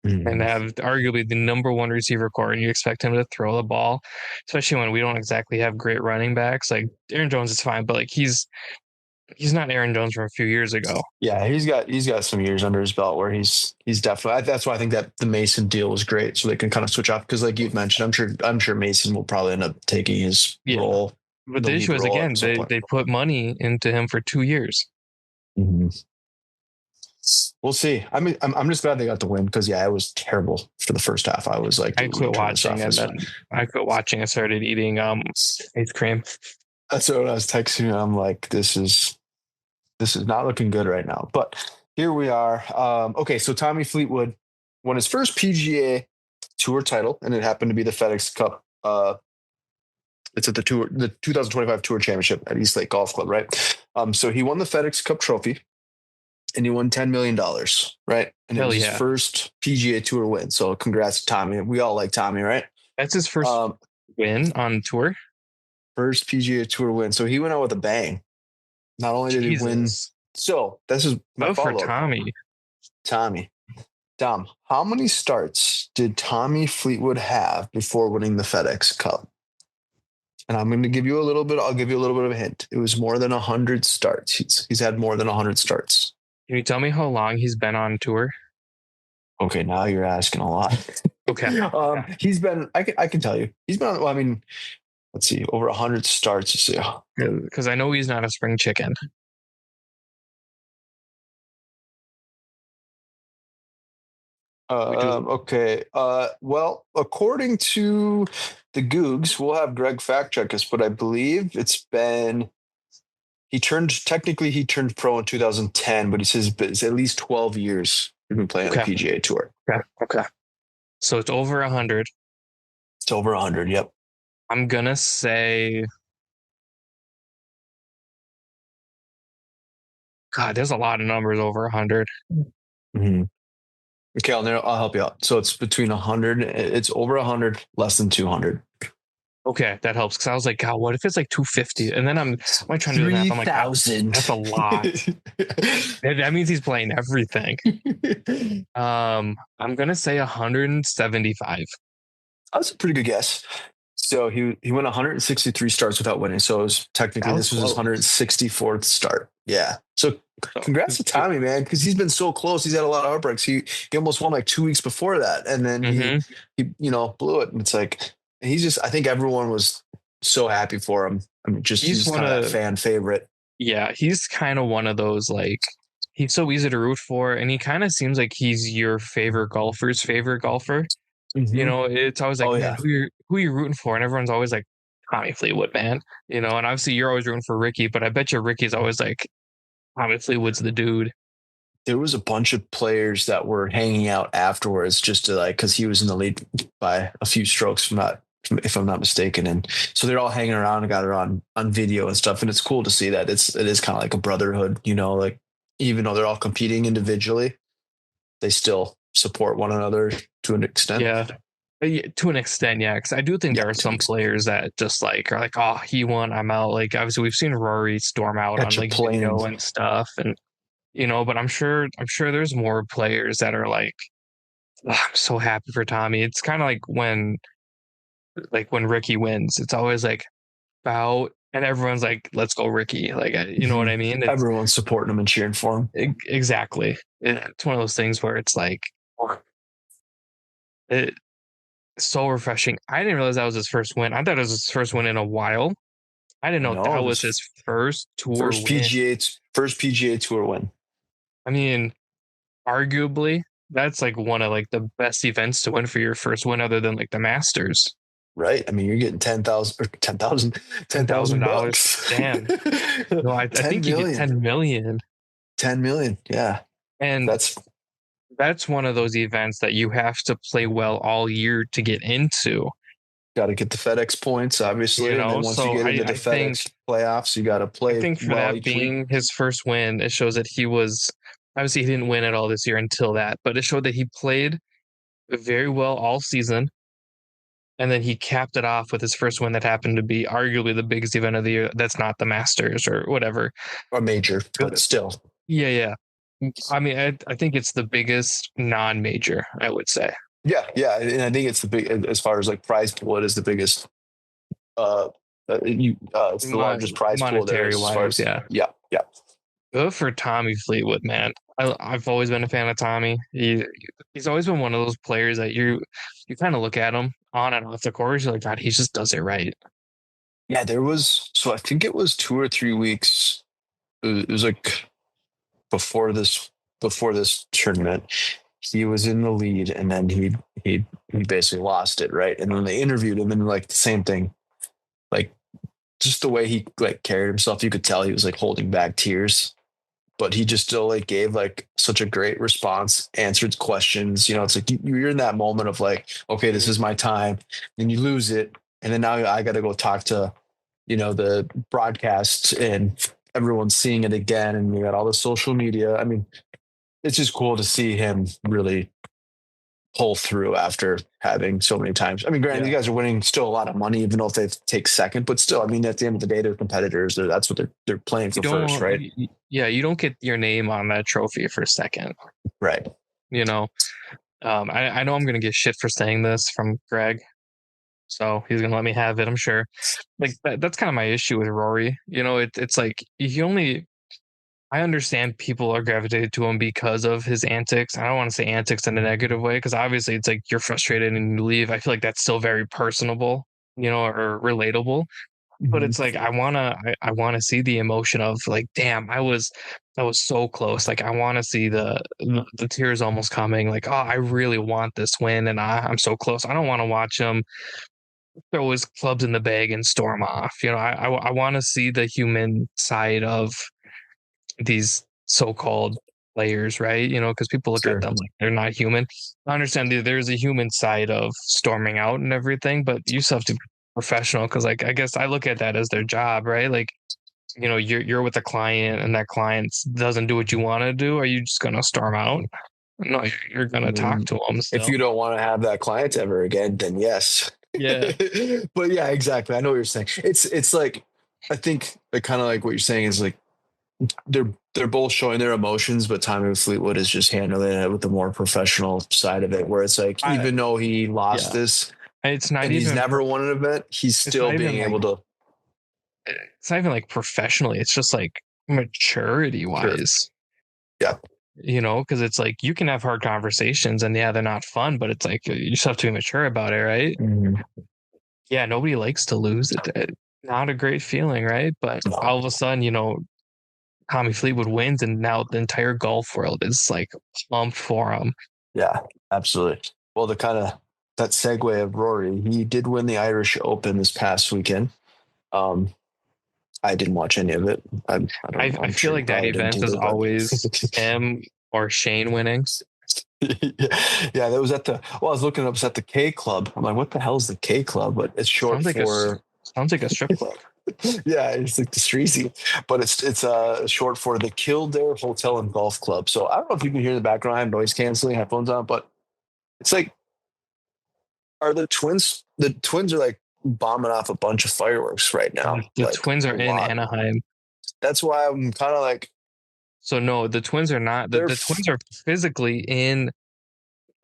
B: and have arguably the number one receiver core, and you expect him to throw the ball, especially when we don't exactly have great running backs. Like Aaron Jones is fine, but like he's not Aaron Jones from a few years ago.
A: Yeah, he's got some years under his belt where he's definitely. That's why I think that the Mason deal was great, so they can kind of switch off. Because like you've mentioned, I'm sure Mason will probably end up taking his role.
B: But the issue is again, they put money into him for 2 years.
A: Mm-hmm. We'll see. I mean, I'm just glad they got the win because it was terrible for the first half. I was like,
B: I quit watching, and then I quit watching and started eating ice cream.
A: That's what I was texting you. I'm like, this is not looking good right now. But here we are. Okay, so Tommy Fleetwood won his first PGA Tour title, and it happened to be the FedEx Cup. It's at the 2025 Tour Championship at East Lake Golf Club, right? So he won the FedEx Cup trophy, and he won $10 million, right? And it was his first PGA Tour win. So congrats to Tommy. We all like Tommy, right?
B: That's his first win on tour.
A: First PGA Tour win. So he went out with a bang. Not only did he win, so this is my follow-up. Tommy. Dom, how many starts did Tommy Fleetwood have before winning the FedEx Cup? And I'm going to give you a little bit. I'll give you a little bit of a hint. It was more than 100 starts. He's had more than 100 starts.
B: Can you tell me how long he's been on tour?
A: Okay, now you're asking a lot.
B: Okay.
A: He's been. I can tell you. He's been. Well, I mean, let's see, over 100 starts.
B: Because I know he's not a spring chicken.
A: Okay. Well, according to the Googs, we'll have Greg fact check us, but I believe it's been. He turned pro in 2010, but he says it's at least 12 years he's been playing on the PGA Tour.
B: Okay. So it's over 100.
A: It's over 100. Yep.
B: I'm gonna say, God, there's a lot of numbers over 100.
A: Mm-hmm. Okay, I'll help you out. So it's between 100. It's over 100, less than 200.
B: Okay, that helps because I was like, God, what if it's like 250? And then I'm trying to do the math. I'm like, that's a lot. That means he's playing everything. I'm gonna say 175.
A: That's a pretty good guess. So he went 163 starts without winning. So it was technically this was his 164th start. Yeah. So congrats to Tommy, man, because he's been so close. He's had a lot of heartbreaks. He almost won like 2 weeks before that, and then he blew it. And it's like I think everyone was so happy for him. I mean, he's kind of a fan favorite.
B: Yeah, he's kind of one of those, like, he's so easy to root for, and he kind of seems like he's your favorite golfer's favorite golfer. Mm-hmm. You know, it's always like, man, who are you rooting for? And everyone's always like, Tommy Fleetwood, man. You know, and obviously you're always rooting for Ricky, but I bet you Ricky's always like, Tommy Fleetwood's the dude.
A: there was a bunch of players that were hanging out afterwards just to like, because he was in the lead by a few strokes from not, if I'm not mistaken, and so they're all hanging around and got it on video and stuff, and it's cool to see that it is kind of like a brotherhood, like even though they're all competing individually, they still support one another to an extent.
B: Yeah. Yeah, to an extent, yeah. Because I do think
A: Yeah,
B: there are some players that just like are like, oh, he won, I'm out. Like obviously, we've seen Rory storm out on
A: catch a
B: like
A: plane.
B: video and stuff, and but I'm sure there's more players that are like, "Oh, I'm so happy for Tommy." It's kind of like when Ricky wins, it's always like bout, and everyone's like, "Let's go, Ricky!" Like, you know what I mean? It's
A: Everyone's supporting him and cheering for him.
B: exactly. It's one of those things where it's like, it's so refreshing. I didn't realize that was his first win. I thought it was his first win in a while. I didn't know
A: No,
B: that
A: it
B: was
A: was
B: his first tour win.
A: First PGA Tour win.
B: I mean, arguably, that's like one of like the best events to win for your first win, other than like the Masters.
A: Right. I mean, you're getting 10,000 or 10,000,
B: $10,000.
A: $10,000.
B: Damn. No, I
A: 10
B: think you get
A: million.
B: 10 million.
A: 10 million. Yeah.
B: And that's one of those events that you have to play well all year to get into.
A: Got to get the FedEx points, obviously. And then once
B: So
A: you get into the FedEx playoffs, you got to
B: I
A: play
B: think for
A: well
B: that
A: each
B: being
A: week.
B: his first win, it shows that he was obviously he didn't win at all this year until that, but it showed that he played very well all season. And then he capped it off with his first win that happened to be arguably the biggest event of the year. That's not the Masters or whatever.
A: A major, but still.
B: Yeah, yeah. I mean, I think it's the biggest non-major, I would say.
A: Yeah, yeah. And I think it's the big, as far as like prize pool, it is the biggest, it's the largest prize pool there
B: Monetary
A: is as far
B: wise,
A: as,
B: yeah.
A: yeah, yeah.
B: Good for Tommy Fleetwood, man. I've always been a fan of Tommy. He's always been one of those players that you kind of look at him on and off the course. You're like, God, he just does it right.
A: Yeah, so I think it was 2 or 3 weeks. It was like before this tournament, he was in the lead, and then he basically lost it, right? And then they interviewed him, and like the same thing, like just the way he like carried himself, you could tell he was like holding back tears, but he just still like gave like such a great response, answered questions. It's like you're in that moment of like, okay, this is my time, and you lose it, and then now I got to go talk to, the broadcast, and everyone's seeing it again, and you got all the social media. I mean, it's just cool to see him really pull through after having so many times. I mean, granted, you guys are winning still a lot of money, even though if they take second, but still, I mean, at the end of the day, they're competitors. That's what they're playing for first, right?
B: Yeah, you don't get your name on that trophy for second.
A: Right.
B: I know I'm going to get shit for saying this from Greg. So he's going to let me have it, I'm sure. Like that's kind of my issue with Rory. It's like I understand people are gravitated to him because of his antics. I don't want to say antics in a negative way, because obviously it's like you're frustrated and you leave. I feel like that's still very personable, or relatable. But it's like I wanna see the emotion of like, damn, I was so close. Like I want to see the tears almost coming. Like, oh, I really want this win, and I'm so close. I don't want to watch him throw his clubs in the bag and storm off. I want to see the human side of these so-called players, right? Because people look at them like they're not human. I understand there's a human side of storming out and everything, but you still have to be professional, because like I guess I look at that as their job, right? Like, you're with a client and that client doesn't do what you want to do. Are you just gonna storm out? No, you're gonna talk to them still.
A: If you don't want to have that client ever again, then yes.
B: Yeah.
A: But yeah, exactly. I know what you're saying. It's like, I think like kind of like what you're saying is like they're both showing their emotions, but Tommy Fleetwood is just handling it with the more professional side of it, where it's like, even though he lost this,
B: it's not
A: and
B: even
A: he's never won an event, he's still being able to.
B: It's not even like professionally. It's just like maturity wise.
A: Yeah.
B: Because it's like you can have hard conversations, and yeah, they're not fun, but it's like you just have to be mature about it, right?
A: Mm-hmm.
B: Yeah, nobody likes to lose. It not a great feeling, right? But all of a sudden, Tommy Fleetwood wins, and now the entire golf world is like pumped for him.
A: Yeah, absolutely. Well, that segue of Rory, he did win the Irish Open this past weekend. I didn't watch any of it.
B: I feel like that event is always him or Shane winning.
A: Yeah, that was at the. Well, I was looking up. It's at the K Club. I'm like, what the hell is the K Club? But it's short
B: Sounds like
A: for.
B: sounds like a strip club.
A: Yeah, it's like the Streezy, but it's short for the Kildare Hotel and Golf Club. So I don't know if you can hear in the background. I have noise canceling headphones on, but it's like, are the twins? The twins are like bombing off a bunch of fireworks right now,
B: The
A: like
B: Twins
A: a
B: are in
A: lot.
B: Anaheim.
A: That's why I'm kind of like
B: So no, the Twins are not.
A: they're.
B: The Twins are physically in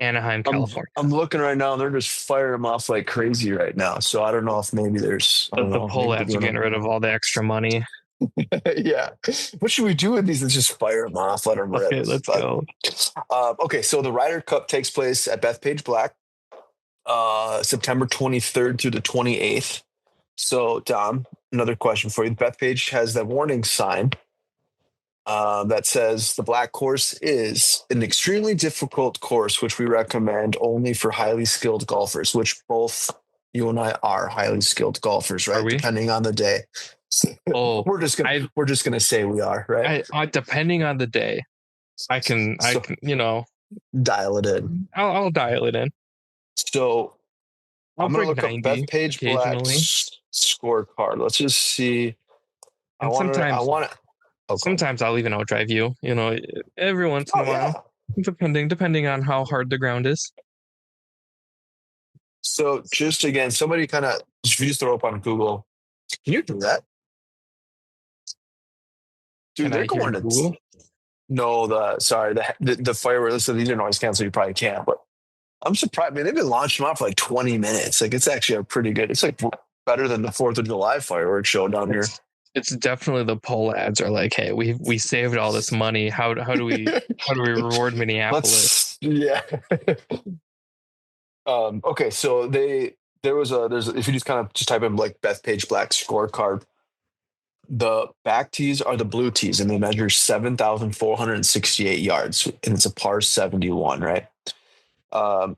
B: Anaheim, California.
A: I'm looking right now. They're just firing them off like crazy right now. So I don't know if maybe there's. I don't
B: The
A: know. Maybe they're
B: Pohlads are
A: doing
B: getting rid of all the extra money.
A: yeah. What should we do with these? Let's just fire them off, let them rip.
B: Okay, let's
A: But
B: go.
A: okay, so the Ryder Cup takes place at Bethpage Black, September 23rd through the 28th. So, Dom, another question for you. Bethpage has that warning sign that says the black course is an extremely difficult course, which we recommend only for highly skilled golfers, which both you and I are highly skilled golfers,
B: Are
A: right?
B: we?
A: Depending on the day.
B: Oh,
A: We're just gonna say we are, right?
B: depending on the day, I
A: So
B: can,
A: dial it in.
B: I'll dial it in.
A: So
B: I'll
A: I'm gonna
B: bring
A: look up
B: 90
A: Bethpage
B: occasionally,
A: Black's scorecard. Let's just see.
B: and
A: I
B: sometimes,
A: want to. Okay.
B: sometimes I'll even outdrive you. Every once in
A: Oh
B: a while,
A: yeah.
B: depending on how hard the ground is.
A: So just again, somebody kind of if you just throw up on Google. Can you do that, dude?
B: Can
A: They're
B: I hear
A: going to
B: Google?
A: no. The fireworks. So these are noise cancel. You probably can't, but I'm surprised. I mean, they've been launching them out for like 20 minutes. Like it's actually a pretty good. It's like better than the 4th of July fireworks show down here.
B: It's definitely the poll ads are like, hey, we saved all this money. How do we reward Minneapolis?
A: Let's yeah. Okay, so there's if you just kind of just type in like Bethpage Black scorecard, the back tees are the blue tees and they measure 7,468 yards and it's a par 71, right? Um,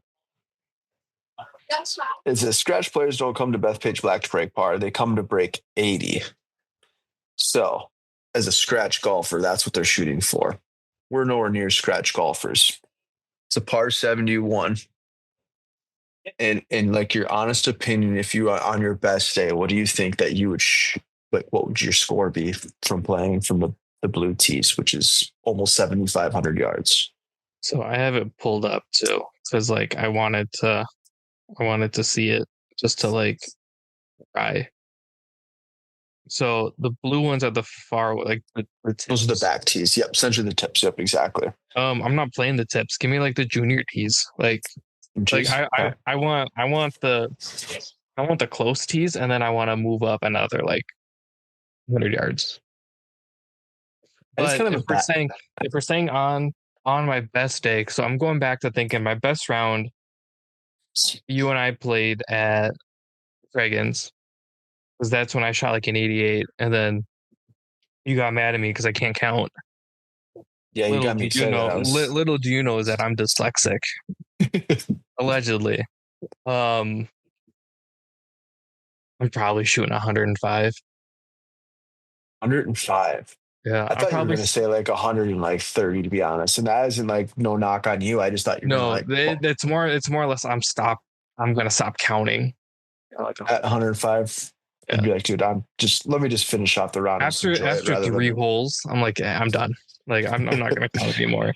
A: it says scratch players don't come to Bethpage Black to break par; they come to break 80. So, as a scratch golfer, that's what they're shooting for. We're nowhere near scratch golfers. It's a par 71. And like your honest opinion, if you are on your best day, what do you think that you would like? What would your score be from playing from the blue tees, which is almost 7,500 yards?
B: So I have it pulled up too, because like I wanted to see it just to like try. So the blue ones are the far like the
A: Those are the
B: tips.
A: back tees. Yep, essentially the tips. Yep, exactly.
B: I'm not playing the tips. Give me like the junior tees. Like
A: Inches. Okay.
B: I want the close tees, and then I want to move up another like 100 yards.
A: I just
B: But
A: kind of
B: if
A: a
B: we're
A: bat.
B: saying if we're saying on my best day, so I'm going back to thinking my best round. You and I played at Dragons because that's when I shot like an 88, and then you got mad at me because I can't count.
A: Yeah, you
B: Little
A: got me
B: do you
A: excited.
B: know,
A: I was.
B: little do you know is that I'm dyslexic, allegedly. Um, I'm probably shooting 105.
A: 105.
B: Yeah,
A: I
B: I'm
A: thought you were
B: probably
A: gonna say like 130 to be honest, and that isn't like no knock on you. I just thought you were gonna
B: no.
A: like
B: It's more or less. I'm gonna stop counting. Yeah, like
A: at 105.
B: yeah.
A: I'd be like, dude, I'm just let me just finish off the round and just
B: After
A: enjoy it
B: after
A: rather
B: three
A: than
B: holes, I'm like, I'm done. Like I'm not gonna count anymore.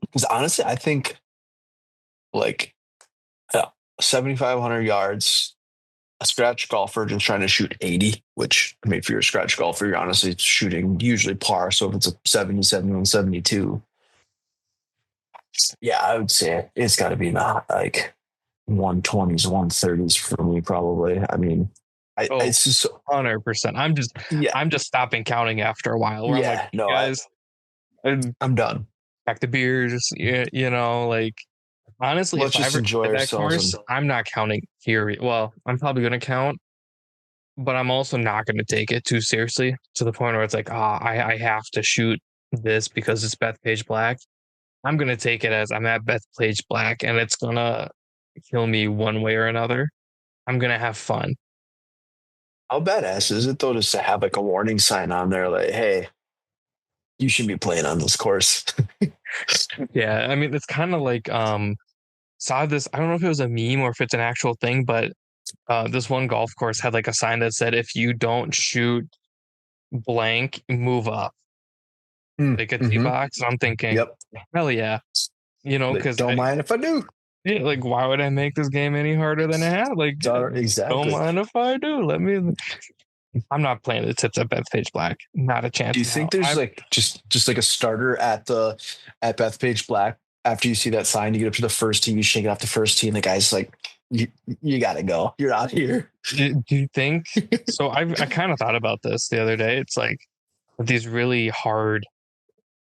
A: because honestly, I think like yeah, 7,500 yards, a scratch golfer just trying to shoot 80, which I mean, if you're a scratch golfer, you're honestly shooting usually par. So if it's a 70, 71, 72, yeah, I would say it's got to be not like 120s, 130s for me, probably. I mean,
B: Oh,
A: it's just,
B: 100%. I'm just
A: yeah,
B: I'm just stopping counting after a while. Where I'm like,
A: yeah, no,
B: guys,
A: I'm done.
B: pack the beers. Like honestly,
A: Let's
B: if I
A: just
B: ever
A: enjoy
B: play that
A: ourselves.
B: course, I'm not counting here. Well, I'm probably gonna count, but I'm also not gonna take it too seriously to the point where it's like, I have to shoot this because it's Bethpage Black. I'm gonna take it as I'm at Bethpage Black, and it's gonna kill me one way or another. I'm gonna have fun.
A: How badass is it though, just to have like a warning sign on there, like, hey, you should be playing on this course.
B: Yeah, I mean it's kind of like saw this. I don't know if it was a meme or if it's an actual thing, but this one golf course had like a sign that said, "If you don't shoot blank, move up." Like a tee
A: Mm-hmm.
B: box. And I'm thinking,
A: Yep.
B: hell yeah,
A: Like,
B: because
A: don't
B: I
A: mind if I do.
B: yeah, like why would I make this game any harder than it had? Like, don't
A: Exactly.
B: mind if I do. Let me. I'm not playing the tips at Bethpage Black. Not a
A: Do
B: chance
A: you
B: in hell.
A: think there's like just like a starter at Bethpage Black after you see that sign, you get up to the first tee, you shake it off the first tee, and the guy's like, you gotta go. You're out here.
B: Do you think? So I kind of thought about this the other day. It's like these really hard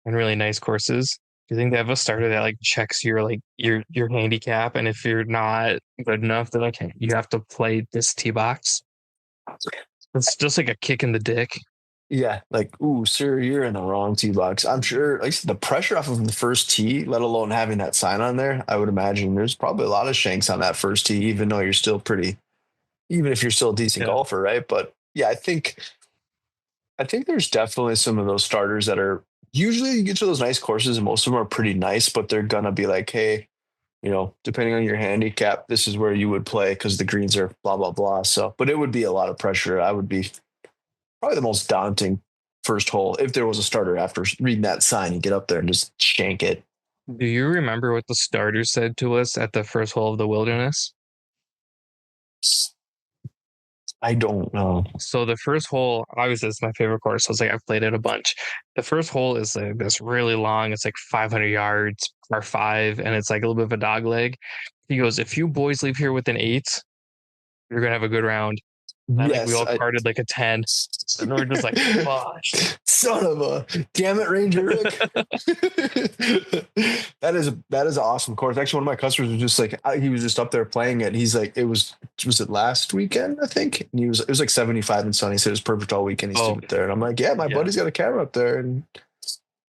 B: and really nice courses. Do you think they have a starter that like checks your like your handicap, and if you're not good enough, they're like, hey, you have to play this tee box. It's just like a kick in the dick.
A: Yeah, like, ooh, sir, you're in the wrong tee box. I'm sure, like the pressure off of the first tee, let alone having that sign on there, I would imagine there's probably a lot of shanks on that first tee, even though you're still pretty, even if you're still a decent
B: Yeah.
A: golfer, right? But yeah, I think there's definitely some of those starters that are usually you get to those nice courses and most of them are pretty nice, but they're gonna be like, hey, depending on your handicap, this is where you would play because the greens are blah blah blah. So, but it would be a lot of pressure. I would be probably the most daunting first hole if there was a starter after reading that sign. You get up there and just shank it.
B: Do you remember what the starter said to us at the first hole of the wilderness?
A: I don't know.
B: So the first hole, obviously, it's my favorite course. So it's like I've played it a bunch. The first hole is like this really long. It's like 500 yards, par five, and it's like a little bit of a dog leg. He goes, if you boys leave here with an eight, you're gonna have a good round. And like we
A: Yes,
B: all carded like a 10, and we're just like, fuck.
A: son of a damn it, Ranger Rick. that is an awesome course. Actually, one of my customers was just like he was just up there playing it. He's like, was it last weekend, I think? And it was like 75 and sunny, so it was perfect all weekend. He
B: Oh,
A: stood there, and I'm like, yeah, my
B: yeah.
A: buddy's got a camera up there, and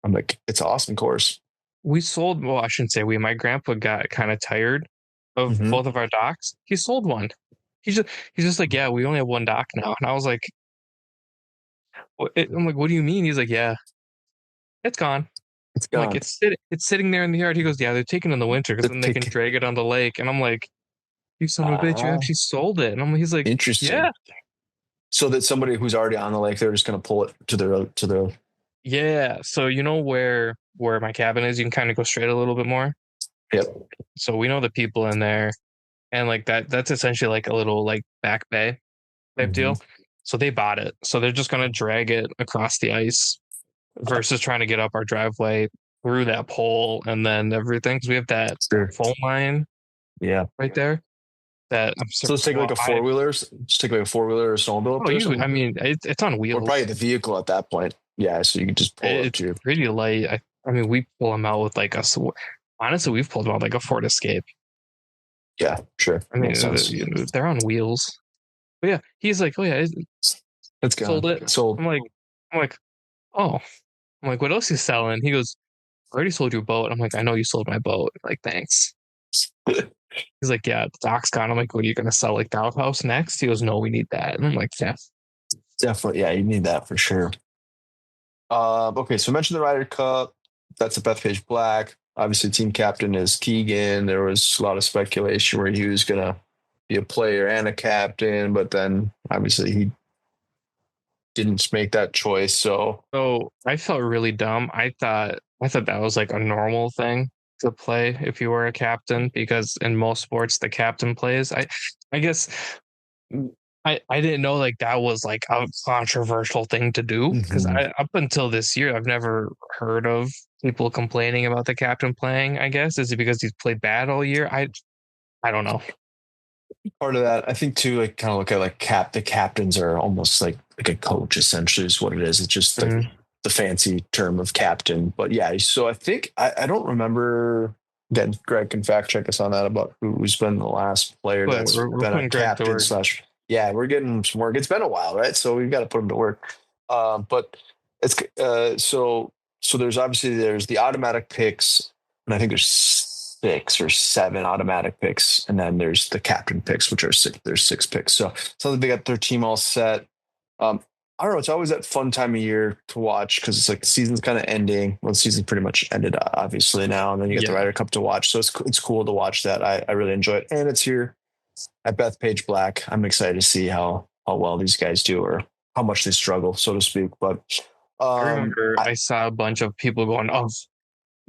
A: I'm like, it's an awesome course.
B: We sold, well, I shouldn't say we, my grandpa got kind of tired of
A: Mm-hmm.
B: both of our docks. He sold one. He's just he's just like, yeah, we only have one dock now. And I was like, I'm like, what do you mean? He's like, yeah, it's gone.
A: It's
B: I'm like,
A: gone.
B: it's sitting there in the yard. He goes, yeah, they're taking it in the winter because then they can drag it on the lake. And I'm like, you son of a bitch, you
A: Ah,
B: actually sold it. And he's like, yeah,
A: interesting. So that somebody who's already on the lake, they're just going to pull it to their.
B: yeah. So you know where my cabin is, you can kind of go straight a little bit more.
A: Yep.
B: So we know the people in there, and like that's essentially like a little like back bay type
A: Mm-hmm.
B: deal. So they bought it. So they're just gonna drag it across the ice versus trying to get up our driveway through that pole and then everything. Because we have that
A: Sure.
B: phone line
A: Yeah.
B: right there. That
A: So let's take like a four wheeler. Just take like a 4-wheeler or a snowmobile up
B: oh,
A: there or
B: you. I
A: something.
B: mean, it's on
A: Or probably
B: wheels.
A: the vehicle at that point. Yeah. So you can just pull up
B: It's
A: to.
B: pretty light. I mean, we pull them out with like a. Honestly, we've pulled them out like a Ford Escape.
A: Yeah. Sure.
B: I mean,
A: Makes sense.
B: they're on wheels. But yeah, he's like, oh yeah,
A: It's gone.
B: sold it.
A: Sold.
B: I'm like, oh, I'm like, what else you selling? He goes, I already sold your boat. I'm like, I know you sold my boat. Like, thanks. He's like, yeah, the dock's gone. I'm like, what are you gonna sell like the outhouse next? He goes, no, we need that. And I'm like, yeah.
A: Definitely. Yeah. You need that for sure. Okay. So I mentioned the Ryder Cup. That's a Bethpage Black. Obviously, team captain is Keegan. There was a lot of speculation where he was going to be a player and a captain, but then obviously he didn't make that choice. So,
B: So I felt really dumb. I thought that was like a normal thing to play if you were a captain, because in most sports the captain plays. I guess I didn't know like that was like a controversial thing to do, because
A: mhm.
B: I up until this year I've never heard of people complaining about the captain playing. I guess is it because he's played bad all year? I don't know.
A: Part of that, I think too, like kind of look at like the captains are almost like a coach essentially is what it is. It's just like
B: Mhm.
A: the fancy term of captain. But yeah, so I think I don't remember. Again, Greg can fact check us on that about who's been the last player
B: But
A: that's
B: we're
A: been a
B: putting Greg to
A: captain
B: work.
A: slash. Yeah, we're getting some work. It's been a while, right? So we've got to put him to work. But it's so there's the automatic picks, and I think there's 6 or 7 automatic picks, and then there's the captain picks, which are 6. There's 6 picks. So they got their team all set. I don't know. It's always that fun time of year to watch because it's like the season's kind of ending. Well, the season pretty much ended, obviously, now, and then you get the
B: Yeah,
A: Ryder Cup to watch. So it's cool to watch that. I really enjoy it, and it's here at Bethpage Black. I'm excited to see how well these guys do or how much they struggle, so to speak. But
B: I
A: um,
B: remember
A: I,
B: I saw a bunch of people going, "Oh,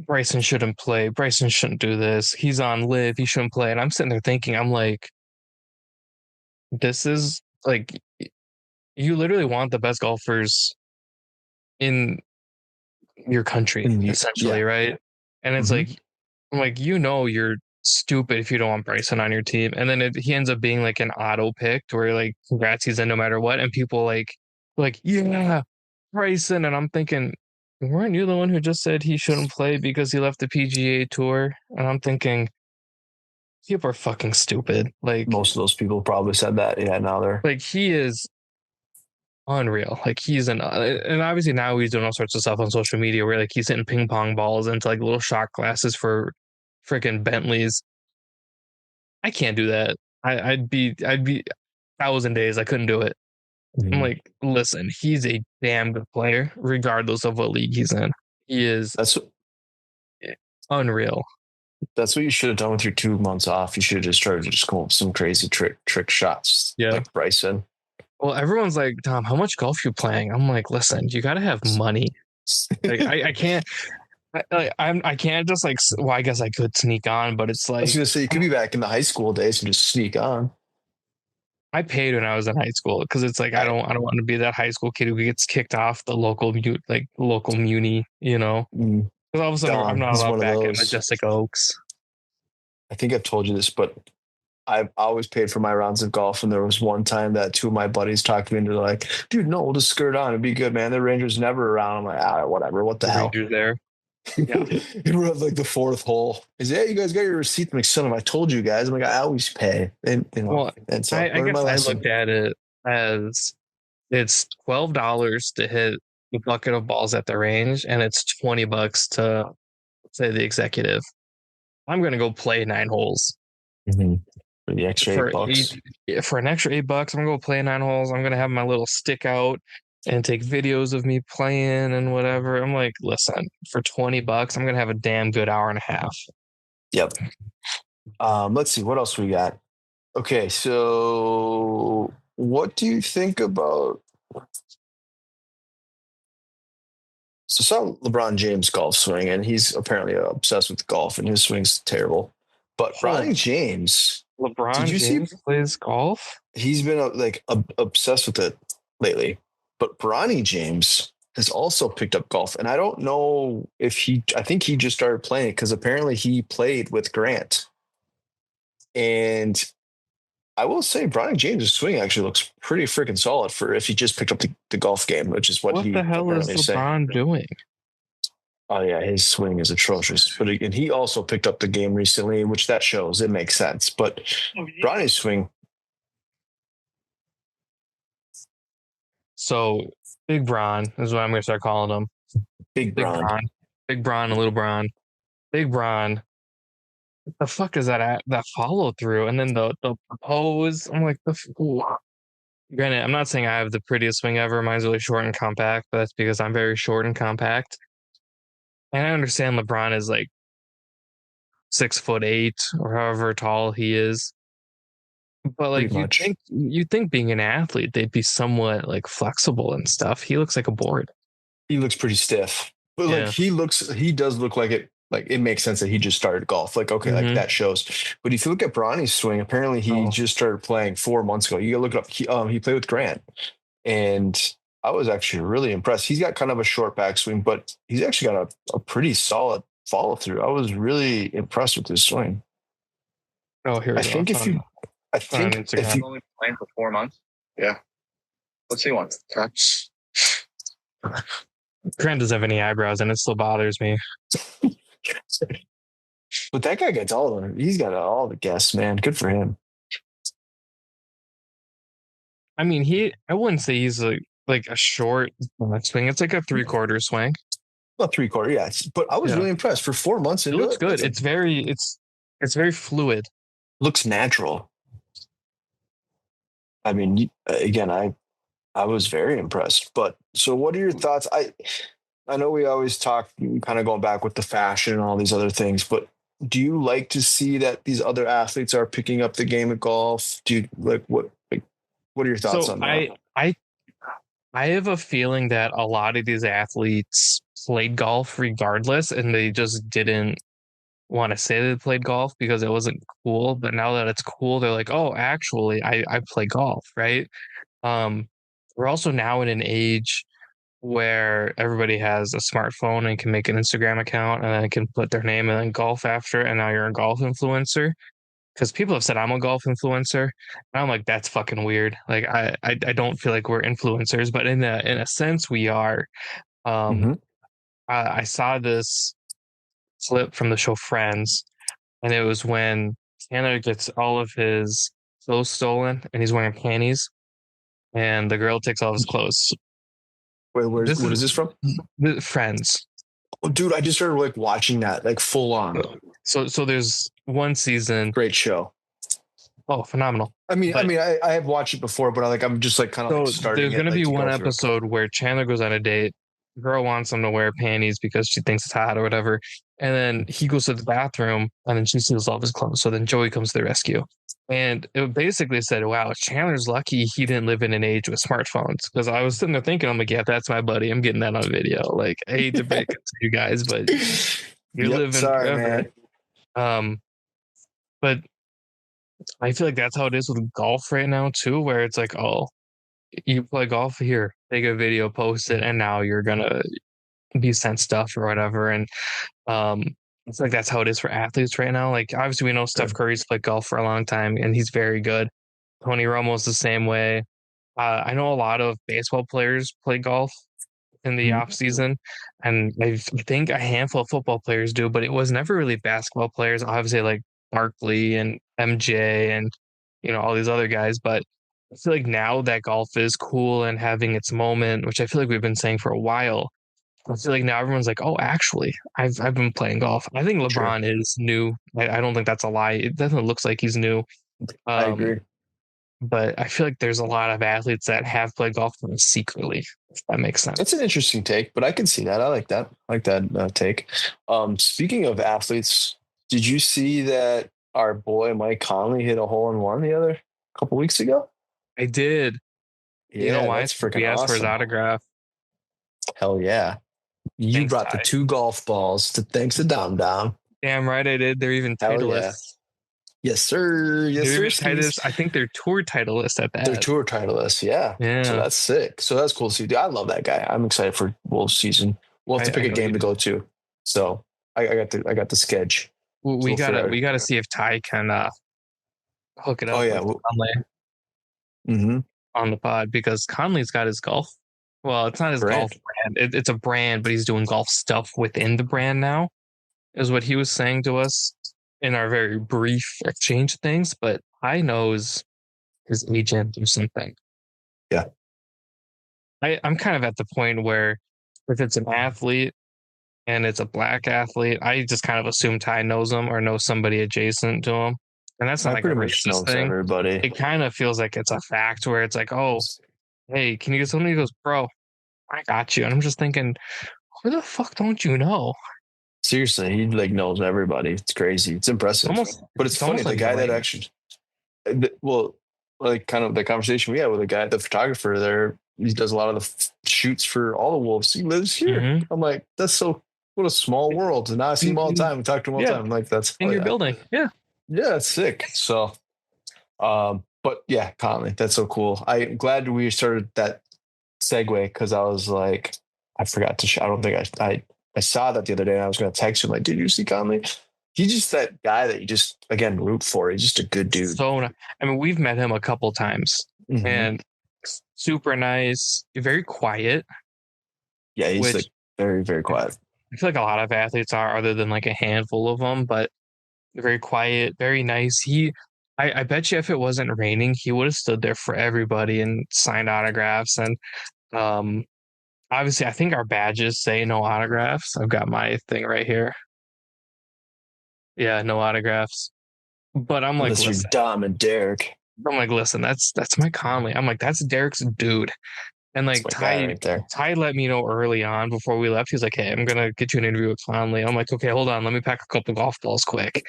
B: Bryson shouldn't play. Bryson shouldn't do this. He's on live. He shouldn't play." And I'm sitting there thinking, I'm like, this is like you literally want the best golfers in your country, essentially,
A: yeah.
B: right? And it's
A: Hmm.
B: like, I'm like, you're stupid if you don't want Bryson on your team. And then he ends up being like an auto pick where like, congrats, he's in no matter what. And people yeah, Bryson. And I'm thinking, weren't you the one who just said he shouldn't play because he left the PGA tour? And I'm thinking, people are fucking stupid.
A: Most of those people probably said that. Yeah, now they're
B: He is unreal. Like he's and obviously now he's doing all sorts of stuff on social media where like he's hitting ping pong balls into like little shot glasses for freaking Bentleys. I can't do that. I'd be 1,000 days. I couldn't do it. I'm
A: Mhm.
B: like, listen, he's a damn good player, regardless of what league he's in. He is
A: that's
B: unreal.
A: that's what you should have done with your 2 months off. You should have just tried to just go with some crazy trick shots
B: Yeah.
A: like Bryson.
B: Well, everyone's like, Tom, how much golf you playing? I'm like, listen, you got to have money. Like, I can't, I can't just like, well, I guess I could sneak on, but it's
A: I was
B: like,
A: gonna say you could be back in the high school days and just sneak on.
B: I paid when I was in high school because it's like
A: I
B: I don't want to be that high school kid who gets kicked off the local muni,
A: mm,
B: Because all of a sudden I'm
A: Don,
B: not
A: he's
B: allowed
A: one of
B: back at
A: those.
B: Majestic Oaks.
A: I think I've told you this, but I've always paid for my rounds of golf. And there was one time that two of my buddies talked me into like, dude, no, we'll just skirt on. It'd be good, man. The Rangers never around. I'm like, whatever. What the
B: The
A: hell?
B: Rangers there. Yeah.
A: We're at like the fourth hole. Is yeah, you guys got your receipt? I'm like, son of, I told you guys. I'm like, I always pay, and
B: Well,
A: and so
B: I
A: learned my
B: guess I
A: lesson.
B: looked at it as it's $12 to hit a bucket of balls at the range, and it's $20 to say the executive. I'm gonna go play 9 holes
A: Mm-hmm. For the extra eight
B: for eight
A: bucks.
B: for an extra $8. I'm gonna go play 9 holes. I'm gonna have my little stick out and take videos of me playing and whatever. I'm like, listen, for $20, I'm gonna have a damn good hour and a half.
A: Yep. Let's see what else we got. Okay, so what do you think about? So some LeBron James golf swing, and he's apparently obsessed with golf, and his swing's terrible. But
B: Hold
A: Bronny
B: on.
A: James, did
B: LeBron
A: you see?
B: James plays golf?
A: He's been obsessed with it lately. But Bronny James has also picked up golf, and I don't know if he. I think he just started playing because apparently he played with Grant, and I will say Bronny James' swing actually looks pretty freaking solid for if he just picked up the golf game, which is what
B: What the
A: he
B: hell is
A: apparently is saying.
B: LeBron doing?
A: Oh yeah, his swing is atrocious. But again, he also picked up the game recently, which that shows it makes sense. But Bronny's swing,
B: So Big Bron is what I'm gonna start calling him.
A: big
B: Big
A: Bron.
B: Bron. Big Bron and Little Bron. Big Bron. What the fuck is that follow through? And then the pose. I'm like granted, I'm not saying I have the prettiest swing ever. Mine's really short and compact, but that's because I'm very short and compact. And I understand LeBron is like 6'8" or however tall he is. But like
A: Pretty much.
B: you think being an athlete, they'd be somewhat like flexible and stuff. He looks like a board.
A: He looks pretty stiff. But like
B: Yeah.
A: he does look like it makes sense that he just started golf. Like, okay, like
B: Mm-hmm.
A: that shows. But if you look at Bronny's swing, apparently he
B: Oh,
A: just started playing 4 months ago. You gotta look it up. He played with Grant. And I was actually really impressed. He's got kind of a short backswing, but he's actually got a pretty solid follow through. I was really impressed with his swing.
B: oh, here
A: I
B: we go.
A: think
B: It's
A: if you I
B: on
A: think if
B: Instagram.
A: you
C: Only playing for 4 months. Yeah. What's he want?
B: Grant doesn't have any eyebrows, and it still bothers me.
A: but that guy gets all of them. He's got all the guests, man. Good for him.
B: I mean, I wouldn't say he's like a short swing. It's like a 3/4 swing.
A: Well, 3/4, yeah. But I was
B: Yeah,
A: really impressed for 4 months
B: it
A: into
B: looks
A: it.
B: good. It's very fluid.
A: Looks natural. I mean, again, I was very impressed. But so what are your thoughts? I know we always talk kind of going back with the fashion and all these other things, but do you like to see that these other athletes are picking up the game of golf? Do you what are your thoughts
B: So
A: on that?
B: I have a feeling that a lot of these athletes played golf regardless, and they just didn't want to say they played golf because it wasn't cool. But now that it's cool, they're like, oh, actually, I play golf, right? Um, we're also now in an age where everybody has a smartphone and can make an Instagram account and then can put their name and then golf after, and now you're a golf influencer. Because people have said I'm a golf influencer, and I'm like, that's fucking weird. Like I don't feel like we're influencers, but in a sense we are. Um,
A: Mm-hmm.
B: I saw this clip from the show Friends, and it was when Tanner gets all of his clothes stolen, and he's wearing panties, and the girl takes all of his clothes.
A: Wait,
B: This
A: what
B: is
A: is this from?
B: Friends.
A: Oh, dude, I just started like watching that like full on.
B: So there's one season.
A: Great show.
B: Oh, phenomenal. But
A: I have watched it before, but I'm just like kind of like
B: so
A: starting
B: there's
A: it
B: gonna
A: like
B: be
A: to
B: one
A: go through it.
B: episode where Chandler goes on a date. Girl wants him to wear panties because she thinks it's hot or whatever. And then he goes to the bathroom and then she steals all of his clothes. So then Joey comes to the rescue. And it basically said, wow, Chandler's lucky he didn't live in an age with smartphones. Because I was sitting there thinking, I'm like, yeah, that's my buddy. I'm getting that on video. Like, I hate to break it to you guys, but you're
A: Yep,
B: living
A: sorry,
B: forever.
A: man.
B: But I feel like that's how it is with golf right now, too, where it's like, oh, you play golf here, take a video, post it, and now you're gonna be sent stuff or whatever. And um, I feel like that's how it is for athletes right now. Like obviously we know Steph
A: Sure.
B: Curry's played golf for a long time and he's very good. Tony Romo's the same way. I know a lot of baseball players play golf in the
A: Mhm.
B: off season, and I think a handful of football players do, but it was never really basketball players. Obviously, like Barkley and MJ and all these other guys. But I feel like now that golf is cool and having its moment, which I feel like we've been saying for a while. I feel like now everyone's like, oh, actually, I've been playing golf. I think
A: Sure.
B: LeBron is new. I don't think that's a lie. It definitely looks like he's new.
A: I
B: Um,
A: agree.
B: but I feel like there's a lot of athletes that have played golf secretly, if that makes
A: That's
B: sense.
A: an interesting take, but I can see that. I like that. I like that take. Speaking of athletes, did you see that our boy Mike Conley hit a hole in one the other couple weeks ago?
B: I did. You know
A: Yeah,
B: why?
A: that's
B: Because
A: freaking
B: we asked for his
A: awesome.
B: autograph.
A: Hell yeah. You
B: Thanks,
A: brought the
B: Ty.
A: 2 golf balls to thanks to Dom Dom.
B: Damn right I did. They're even
A: Hell yeah.
B: titleists.
A: Yes, sir. Yes,
B: They're
A: sir.
B: even
A: Skis.
B: titleists. I think they're tour titleists at
A: They're
B: that.
A: tour titleists. Yeah. So
B: Yeah,
A: that's sick. So that's cool to see. Dude, I love that guy. I'm excited for Wolves season. We'll have to pick
B: I
A: a
B: know you
A: game to
B: do.
A: go to. So I got the sketch. So
B: We
A: we'll figure
B: gotta
A: out.
B: we gotta see if Ty can hook it
A: Oh
B: up
A: yeah.
B: with Conley
A: Mm-hmm.
B: on the pod because Conley's got his golf. Well, it's not his golf
A: Brand.
B: brand. It's a brand, but he's doing golf stuff within the brand now, is what he was saying to us in our very brief exchange of things. But I knows his agent or something.
A: Yeah.
B: I'm kind of at the point where if it's an athlete and it's a black athlete, I just kind of assume Ty knows him or knows somebody adjacent to him. And that's not
A: I
B: like a
A: pretty much
B: racist
A: knows
B: thing.
A: everybody.
B: It kind of feels like it's a fact where it's like, oh, hey, can you get somebody? He goes, bro, I got you. And I'm just thinking, who the fuck don't you know?
A: Seriously, he like knows everybody. It's crazy. It's impressive. But it's
B: It's
A: funny,
B: almost
A: the
B: like
A: guy that
B: deranged.
A: actually well, like kind of the conversation we had with the guy, the photographer there, he does a lot of the shoots for all the Wolves. He lives here.
B: Mm-hmm.
A: I'm like, that's so what a small world. And now I see him all the time. We talk to him all the
B: Yeah,
A: time. I'm like, that's
B: in your building. Yeah.
A: yeah, it's sick. So but yeah, Conley, that's so cool. I'm glad we started that segue because I was like, I forgot to. I don't think I saw that the other day. And I was going to text him like, "Did you see Conley?" He's just that guy that you just again root for. He's just a good dude.
B: So, I mean, we've met him a couple times
A: Mm-hmm.
B: and super nice, very quiet,
A: Yeah, he's
B: which
A: like very very quiet.
B: I feel like a lot of athletes are, other than like a handful of them, but very quiet, very nice. I bet you if it wasn't raining, he would have stood there for everybody and signed autographs. And um, obviously, I think our badges say no autographs. I've got my thing right here. Yeah, no autographs. But I'm like,
A: Unless you're
B: listen,
A: Dom and Derrick.
B: I'm like, listen, that's my Conley. I'm like, that's Derrick's dude. And
A: That's
B: like
A: my guy right there.
B: Ty let me know early on before we left. He's like, hey, I'm gonna get you an interview with Conley. I'm like, okay, hold on, let me pack a couple golf balls quick.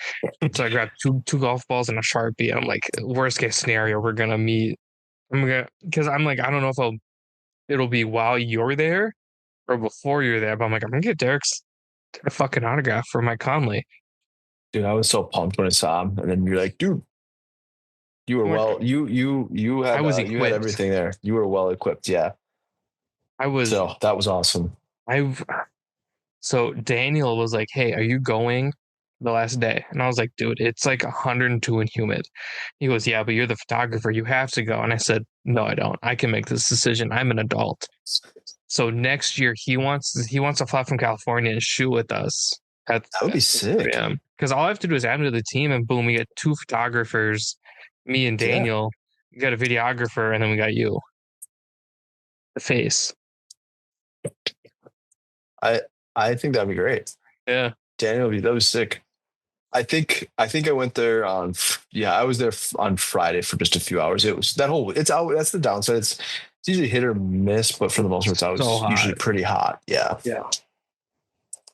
B: So I grabbed two golf balls and a Sharpie. I'm like, worst case scenario, we're gonna meet. I'm gonna because I'm like, I don't know if it'll be while you're there or before you're there, but I'm like, I'm gonna get Derrick's fucking autograph for Mike Conley.
A: Dude, I was so pumped when I saw him, and then you're like, dude, you were
B: I'm like,
A: well. You
B: I
A: had
B: was
A: you had
B: equipped.
A: everything there. You were well equipped. Yeah.
B: I was
A: So that was awesome.
B: I've So Daniel was like, hey, are you going the last day? And I was like, dude, it's like 102 and humid. He goes, yeah, but you're the photographer. You have to go. And I said, no, I don't. I can make this decision. I'm an adult. So next year he wants to fly from California and shoot with us
A: That would be
B: at
A: sick.
B: 3 a.m. Because all I have to do is add him to the team and boom, we get two photographers, me and
A: Yeah.
B: Daniel. We got a videographer, and then we got you, the face.
A: I I think that'd be great.
B: Yeah.
A: Daniel, that was sick. I went there on I was there on Friday for just a few hours. It was that whole it's out that's the downside. It's usually hit or miss, but for the most part it's
B: So
A: always
B: hot.
A: usually pretty hot. Yeah.
B: Yeah.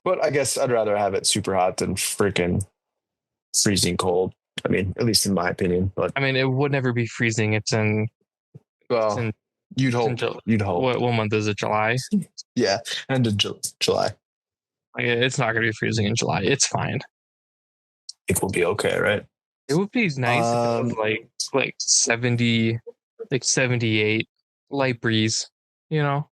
A: But I guess I'd rather have it super hot than freaking freezing cold. I mean, at least in my opinion. But
B: I mean, it would never be freezing. It's in It's
A: well,
B: in,
A: you'd
B: it's in
A: hope. You'd hope.
B: what month is it? July?
A: Yeah. End of July.
B: Like, it's not going to be freezing in July. It's fine.
A: It will be okay, right?
B: It would be nice if it was
A: Um
B: like 70, like 78, light breeze, you know?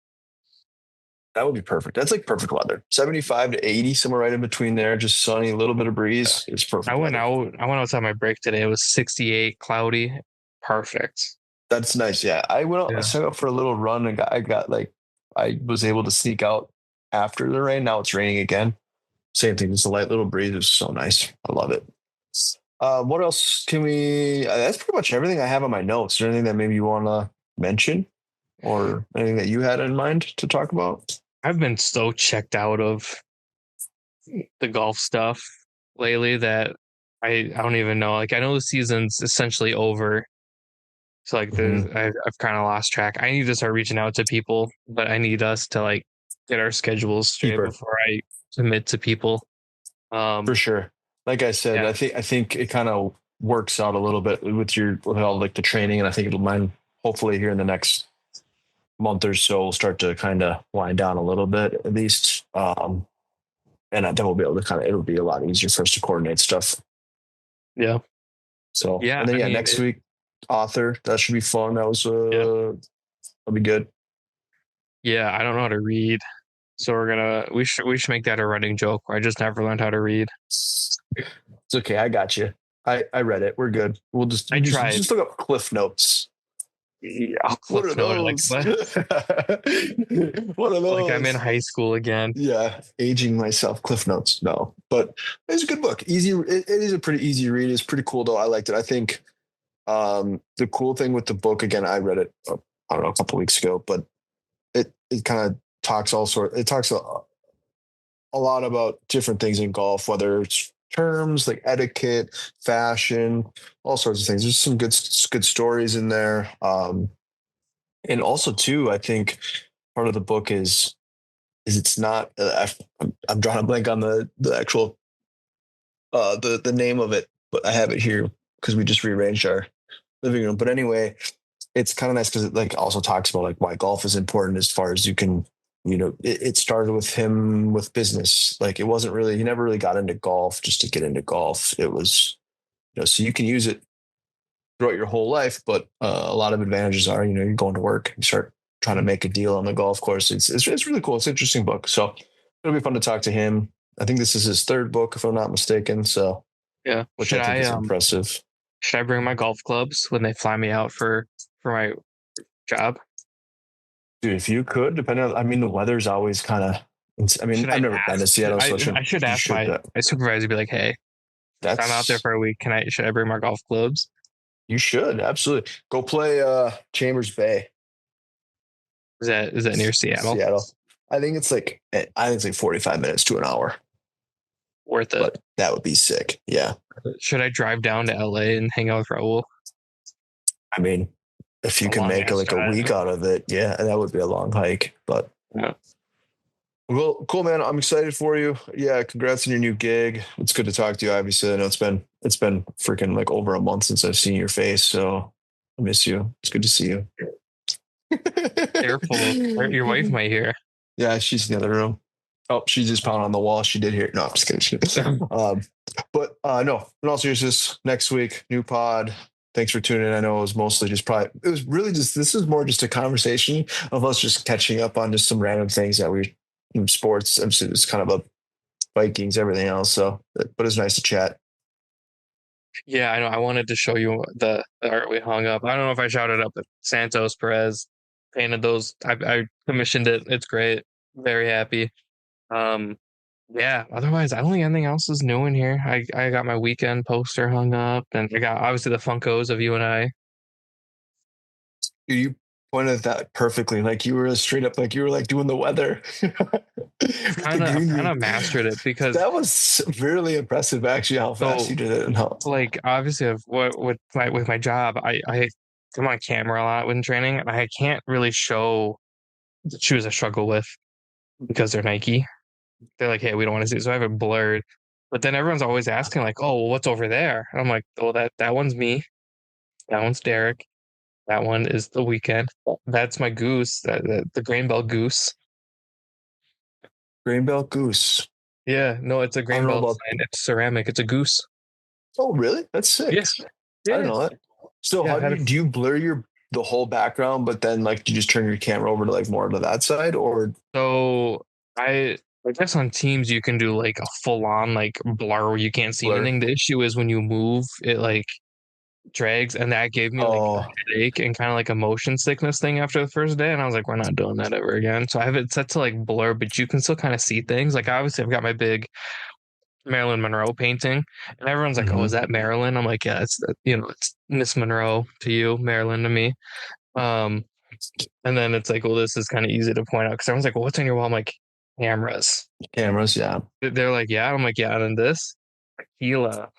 A: that would be perfect. That's like perfect weather. 75 to 80, somewhere right in between there. Just sunny, a little bit of breeze. It's perfect weather.
B: I went outside my break today. It was 68, cloudy. Perfect.
A: That's nice. Yeah. I
B: Yeah.
A: set up for a little run and I was able to sneak out after the rain. Now it's raining again. Same thing. Just a light little breeze. It's so nice. I love it. What else can we, that's pretty much everything I have on my notes. Is there anything that maybe you want to mention or anything that you had in mind to talk about?
B: I've been so checked out of the golf stuff lately that I don't even know. Like, I know the season's essentially over. So like
A: Mhm.
B: I've kind of lost track. I need to start reaching out to people, but I need us to like get our schedules straight
A: Keeper.
B: before I commit to people.
A: For sure. Like I said,
B: Yeah,
A: I think it kind of works out a little bit with all like the training, and I think it'll mind hopefully here in the next month or so we'll start to kind of wind down a little bit at least. And then we'll be able to it'll be a lot easier for us to coordinate stuff.
B: yeah,
A: So
B: yeah.
A: and then
B: I mean,
A: next week author that should be fun.
B: yeah,
A: That'll be good.
B: yeah. I don't know how to read, so we should make that a running joke. Where I just never learned how to read.
A: It's okay. I got you. I read it. We're good. We'll just
B: I tried.
A: just look up Cliff Notes.
B: Yeah, I'll
A: What
B: cliff
A: are
B: note like
A: those?
B: what?
A: What are
B: Like I'm in
A: those?
B: high school again.
A: Yeah, aging myself. Cliff Notes. No, but it's a good book. Easy. It is a pretty easy read. It's pretty cool though. I liked it. I think the cool thing with the book again. I read it. I don't know a couple weeks ago, but it kind of talks all sort. It talks a lot about different things in golf, whether it's terms like etiquette, fashion, all sorts of things. There's some good stories in there. And also too, I think part of the book is it's not. I'm drawing a blank on the actual the name of it, but I have it here because we just rearranged our living room. But anyway, it's kind of nice because it like also talks about like why golf is important as far as you can. It started with him with business. Like it wasn't really he never really got into golf just to get into golf. It was so you can use it throughout your whole life, but a lot of advantages are you're going to work, you start trying to make a deal on the golf course. It's really cool. It's an interesting book. So it'll be fun to talk to him. I think this is his third book, if I'm not mistaken. So
B: Yeah.
A: which I think is impressive.
B: Should I bring my golf clubs when they fly me out for my job?
A: Dude, if you could, depending on, I mean, the weather's always kind of, I mean,
B: Should
A: I've
B: I
A: never been to
B: ask?
A: Seattle, so
B: I should
A: you
B: ask
A: should,
B: my supervisor, be like, hey, if I'm out there
A: that's,
B: for a week, should I bring my golf clubs?
A: you should absolutely go play Chambers Bay,
B: Is that near Seattle?
A: Seattle. I think it's like 45 minutes to an hour,
B: Worth it.
A: but that would be sick. Yeah.
B: Should I drive down to LA and hang out with Raul?
A: I mean, if you
B: A
A: can
B: long
A: make
B: ass
A: like a
B: drive.
A: week out of it, yeah, that would be a long hike. But
B: Yeah.
A: well, cool, man. I'm excited for you. Yeah, congrats on your new gig. It's good to talk to you. Obviously, I know it's been freaking like over a month since I've seen your face, so I miss you. It's good to see you.
B: Careful. Your wife might hear.
A: Yeah, she's in the other room. Oh, she's just pounding on the wall. She did hear it. No, I'm just kidding. But no, in all seriousness, next week, new pod. Thanks for tuning in. I know it was mostly just it was really just, this is more just a conversation of us just catching up on just some random things that we, in sports. It's kind of a Vikings, everything else. So, but it's nice to chat.
B: Yeah, I know. I wanted to show you the art we hung up. I don't know if I shouted up, but Santos Perez painted those. I commissioned it. It's great. Very happy. Um, yeah. Otherwise, I don't think anything else is new in here. I got my weekend poster hung up, and I got obviously the Funkos of you and I.
A: You pointed that perfectly. Like you were straight up, like you were like doing the weather. With the
B: I've
A: green
B: kind
A: room.
B: of mastered it because
A: That was really impressive, actually, how fast
B: so
A: you did it and how.
B: like obviously with my job, I come on camera a lot when training, and I can't really show the shoes I struggle with because they're Nike. They're like, hey, we don't want to see it. So I have it blurred. But then everyone's always asking, like, oh, well, what's over there? And I'm like, oh, that one's me. That one's Derrick. That one is the weekend. That's my goose. The grain belt goose.
A: Green Belt Goose.
B: Yeah, no, it's a
A: I
B: grain
A: don't know
B: belt
A: about.
B: sign. It's ceramic. It's a goose.
A: Oh, really? That's sick.
B: Yes.
A: I didn't
B: Yeah.
A: know that. So,
B: Yeah.
A: how do you blur the whole background, but then like you just turn your camera over to like more to that side, or
B: So I guess on Teams you can do like a full on like blur where you can't see
A: blur?
B: anything. The issue is when you move, it like drags, and that gave me like a
A: Oh,
B: headache and kind of like a motion sickness thing after the first day, and I was like, we're not doing that ever again. So I have it set to like blur, but you can still kind of see things. Like obviously I've got my big Marilyn Monroe painting, and everyone's like, oh, is
A: mhm.
B: that Marilyn? I'm like, yeah, it's Miss Monroe to you, Marilyn to me. um and then it's like, well, this is kind of easy to point out because everyone's like, well, what's on your wall? I'm like, cameras.
A: Cameras, yeah.
B: They're like, yeah. I'm like, yeah. And then this tequila.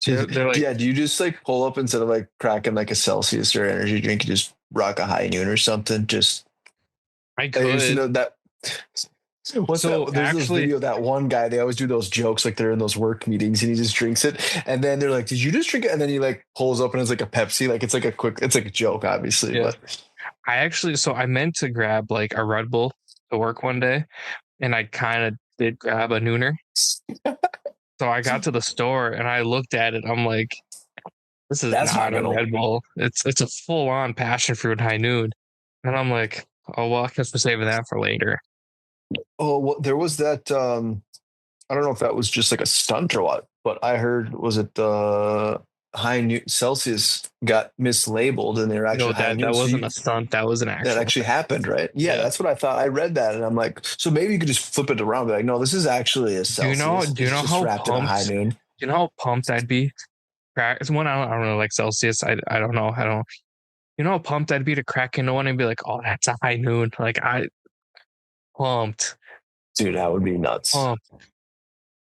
B: They're like,
A: Yeah, do you just like pull up instead of like cracking like a Celsius or energy drink, you just rock a high noon or something? Just
B: I
A: I used to
B: could.
A: know that. What's
B: So
A: that? There's those
B: actually,
A: video of that one guy. They always do those jokes like they're in those work meetings and he just drinks it. And then they're like, "Did you just drink it?" And then he like pulls up and it's like a Pepsi. Like it's like a quick. It's like a joke, obviously.
B: yeah.
A: But
B: So I meant to grab like a Red Bull to work one day, and I kind of did grab a nooner. So I got to the store and I looked at it. I'm like, this is
A: that's not
B: not a
A: gonna.
B: Red Bull. It's a full on passion fruit high noon. And I'm like, oh well, I guess we're saving that for later.
A: Oh, well, there was that. I don't know if that was just like a stunt or what, but I heard was it the high new Celsius got mislabeled and they're
B: No,
A: actually high
B: that
A: noon. So
B: wasn't a stunt. That was an
A: that
B: actual
A: actually
B: thing.
A: happened, right? Yeah,
B: Yeah.
A: that's what I thought. I read that and I'm like, so maybe you could just flip it around, and be like, no, this is actually a
B: Do you know?
A: Celsius.
B: Do you
A: It's
B: know
A: just
B: how
A: wrapped in a high
B: pumped?
A: noon.
B: You know how pumped I'd be? It's one I don't know, like Celsius. I don't know. I don't. You know how pumped I'd be to crack into one and be like, oh, that's a high noon. Like I pumped,
A: Dude, that would be nuts.
B: pumped.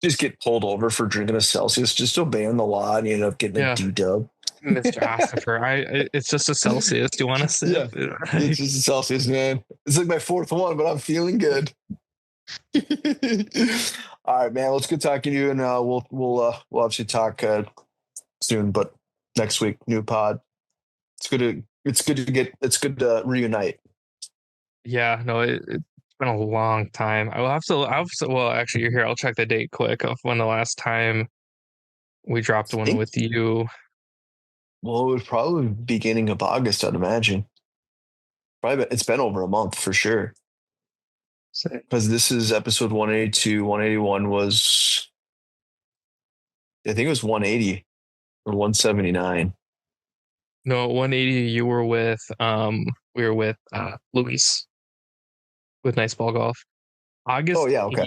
A: Just get pulled over for drinking a Celsius, just obeying the law, and you end up getting a
B: Yeah,
A: D dub.
B: Mr. Ossifer. It's just a Celsius. Do you want to sip?
A: Yeah, it's just a Celsius, man. It's like my fourth one, but I'm feeling good. All right, man. Well, it's good talking to you, and we'll obviously talk soon, but next week, new pod. It's good to reunite.
B: Yeah, no, it's been a long time. Well, actually, you're here. I'll check the date quick of when the last time we dropped
A: I
B: one
A: think,
B: with you.
A: well, it was probably beginning of August, I'd imagine. It's been over a month for sure. Because this is episode 182. 181 was, I think it was 180 or 179.
B: No, 180. You were with we were with Luis with Nice Ball Golf.
A: Oh
B: August
A: yeah, okay.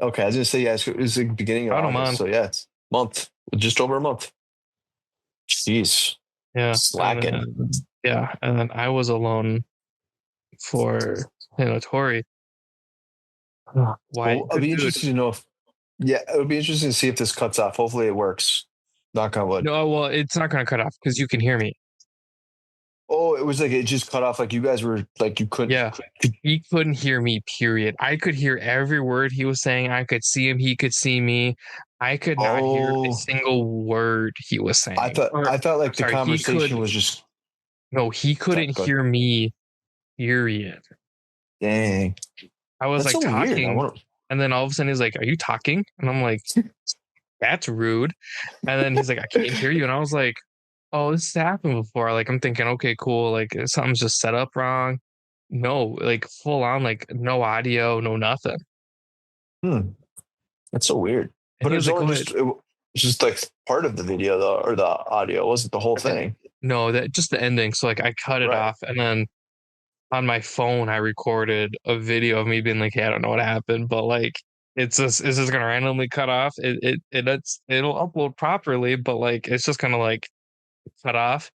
B: 8th,
A: Okay, I was gonna say yeah, it was the beginning of
B: about a
A: August.
B: month.
A: So yeah, it's a month, just over a month. Jeez,
B: Yeah,
A: slacking.
B: and then I was alone for Tori. Why,
A: Well, I'll
B: good
A: be
B: dude.
A: interested to know if, yeah, it would be interesting to see if this cuts off. Hopefully it works. Knock on wood.
B: No, well, it's not going to cut off because you can hear me.
A: Oh, it was like it just cut off. Like you guys were like you couldn't.
B: Yeah. He couldn't hear me, period. I could hear every word he was saying. I could see him. He could see me. I could not hear a single word he was saying.
A: I thought like the
B: sorry,
A: conversation was just.
B: No, he couldn't hear me, period.
A: Dang.
B: I was
A: That's
B: like
A: so weird.
B: talking. And then all of a sudden he's like, "Are you talking?" And I'm like, "That's rude." And then he's like, "I can't hear you." And I was like, "Oh, this has happened before." Like I'm thinking, okay, cool. Like something's just set up wrong. No, like full on, like no audio, no nothing.
A: That's so weird.
B: And
A: But
B: he was like,
A: it was just like part of the video though, or the audio. It wasn't the whole thing.
B: No, that just the ending. So like I cut it off, and then on my phone I recorded a video of me being like, "Hey, I don't know what happened, but like it's just gonna randomly cut off. It'll upload properly, but like it's just gonna like cut off."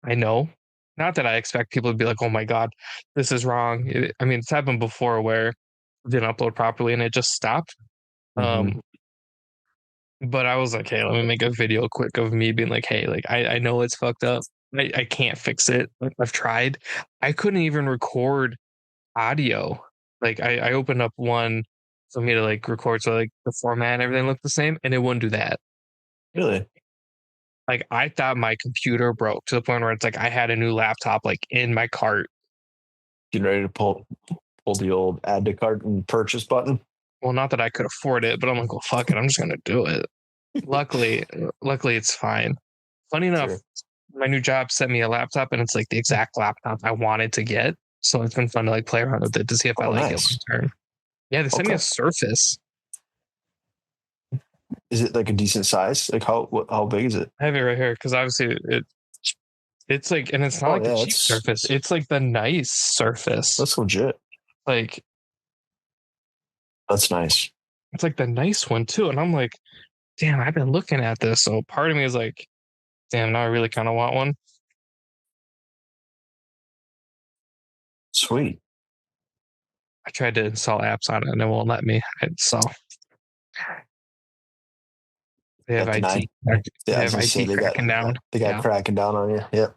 B: I know. Not that I expect people to be like, "Oh my God, this is wrong." I mean, it's happened before where it didn't upload properly and it just stopped.
A: Mm-hmm.
B: But I was like, "Hey, let me make a video quick of me being like, hey, like I know it's fucked up. I can't fix it. I've tried. I couldn't even record audio. Like I opened up one for me to like record so like the format and everything looked the same, and it wouldn't do that.
A: Really?
B: Like I thought my computer broke to the point where it's like I had a new laptop like in my cart.
A: Getting ready to pull the old add to cart and purchase button.
B: Well, not that I could afford it, but I'm like, well, fuck it, I'm just gonna do it. luckily it's fine. Funny enough, my new job sent me a laptop and it's like the exact laptop I wanted to get. So it's been fun to like play around with it to see if I like it long term. Yeah, they sent me a Surface.
A: Is it like a decent size? Like how big is it?
B: I have it right here because obviously it's like, and it's not like the cheap Surface. It's like the nice Surface.
A: That's legit.
B: Like
A: that's nice.
B: It's like the nice one too, and I'm like, damn, I've been looking at this. So part of me is like, damn, now I really kind of want one.
A: Sweet.
B: I tried to install apps on it and it won't let me. So they have IT. They have IT cracking down.
A: They got cracking down on you. Yep.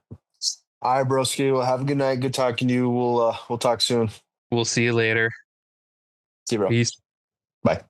A: All right, broski. Well, have a good night. Good talking to you. We'll talk soon.
B: We'll see you later.
A: See you, bro.
B: Peace.
A: Bye.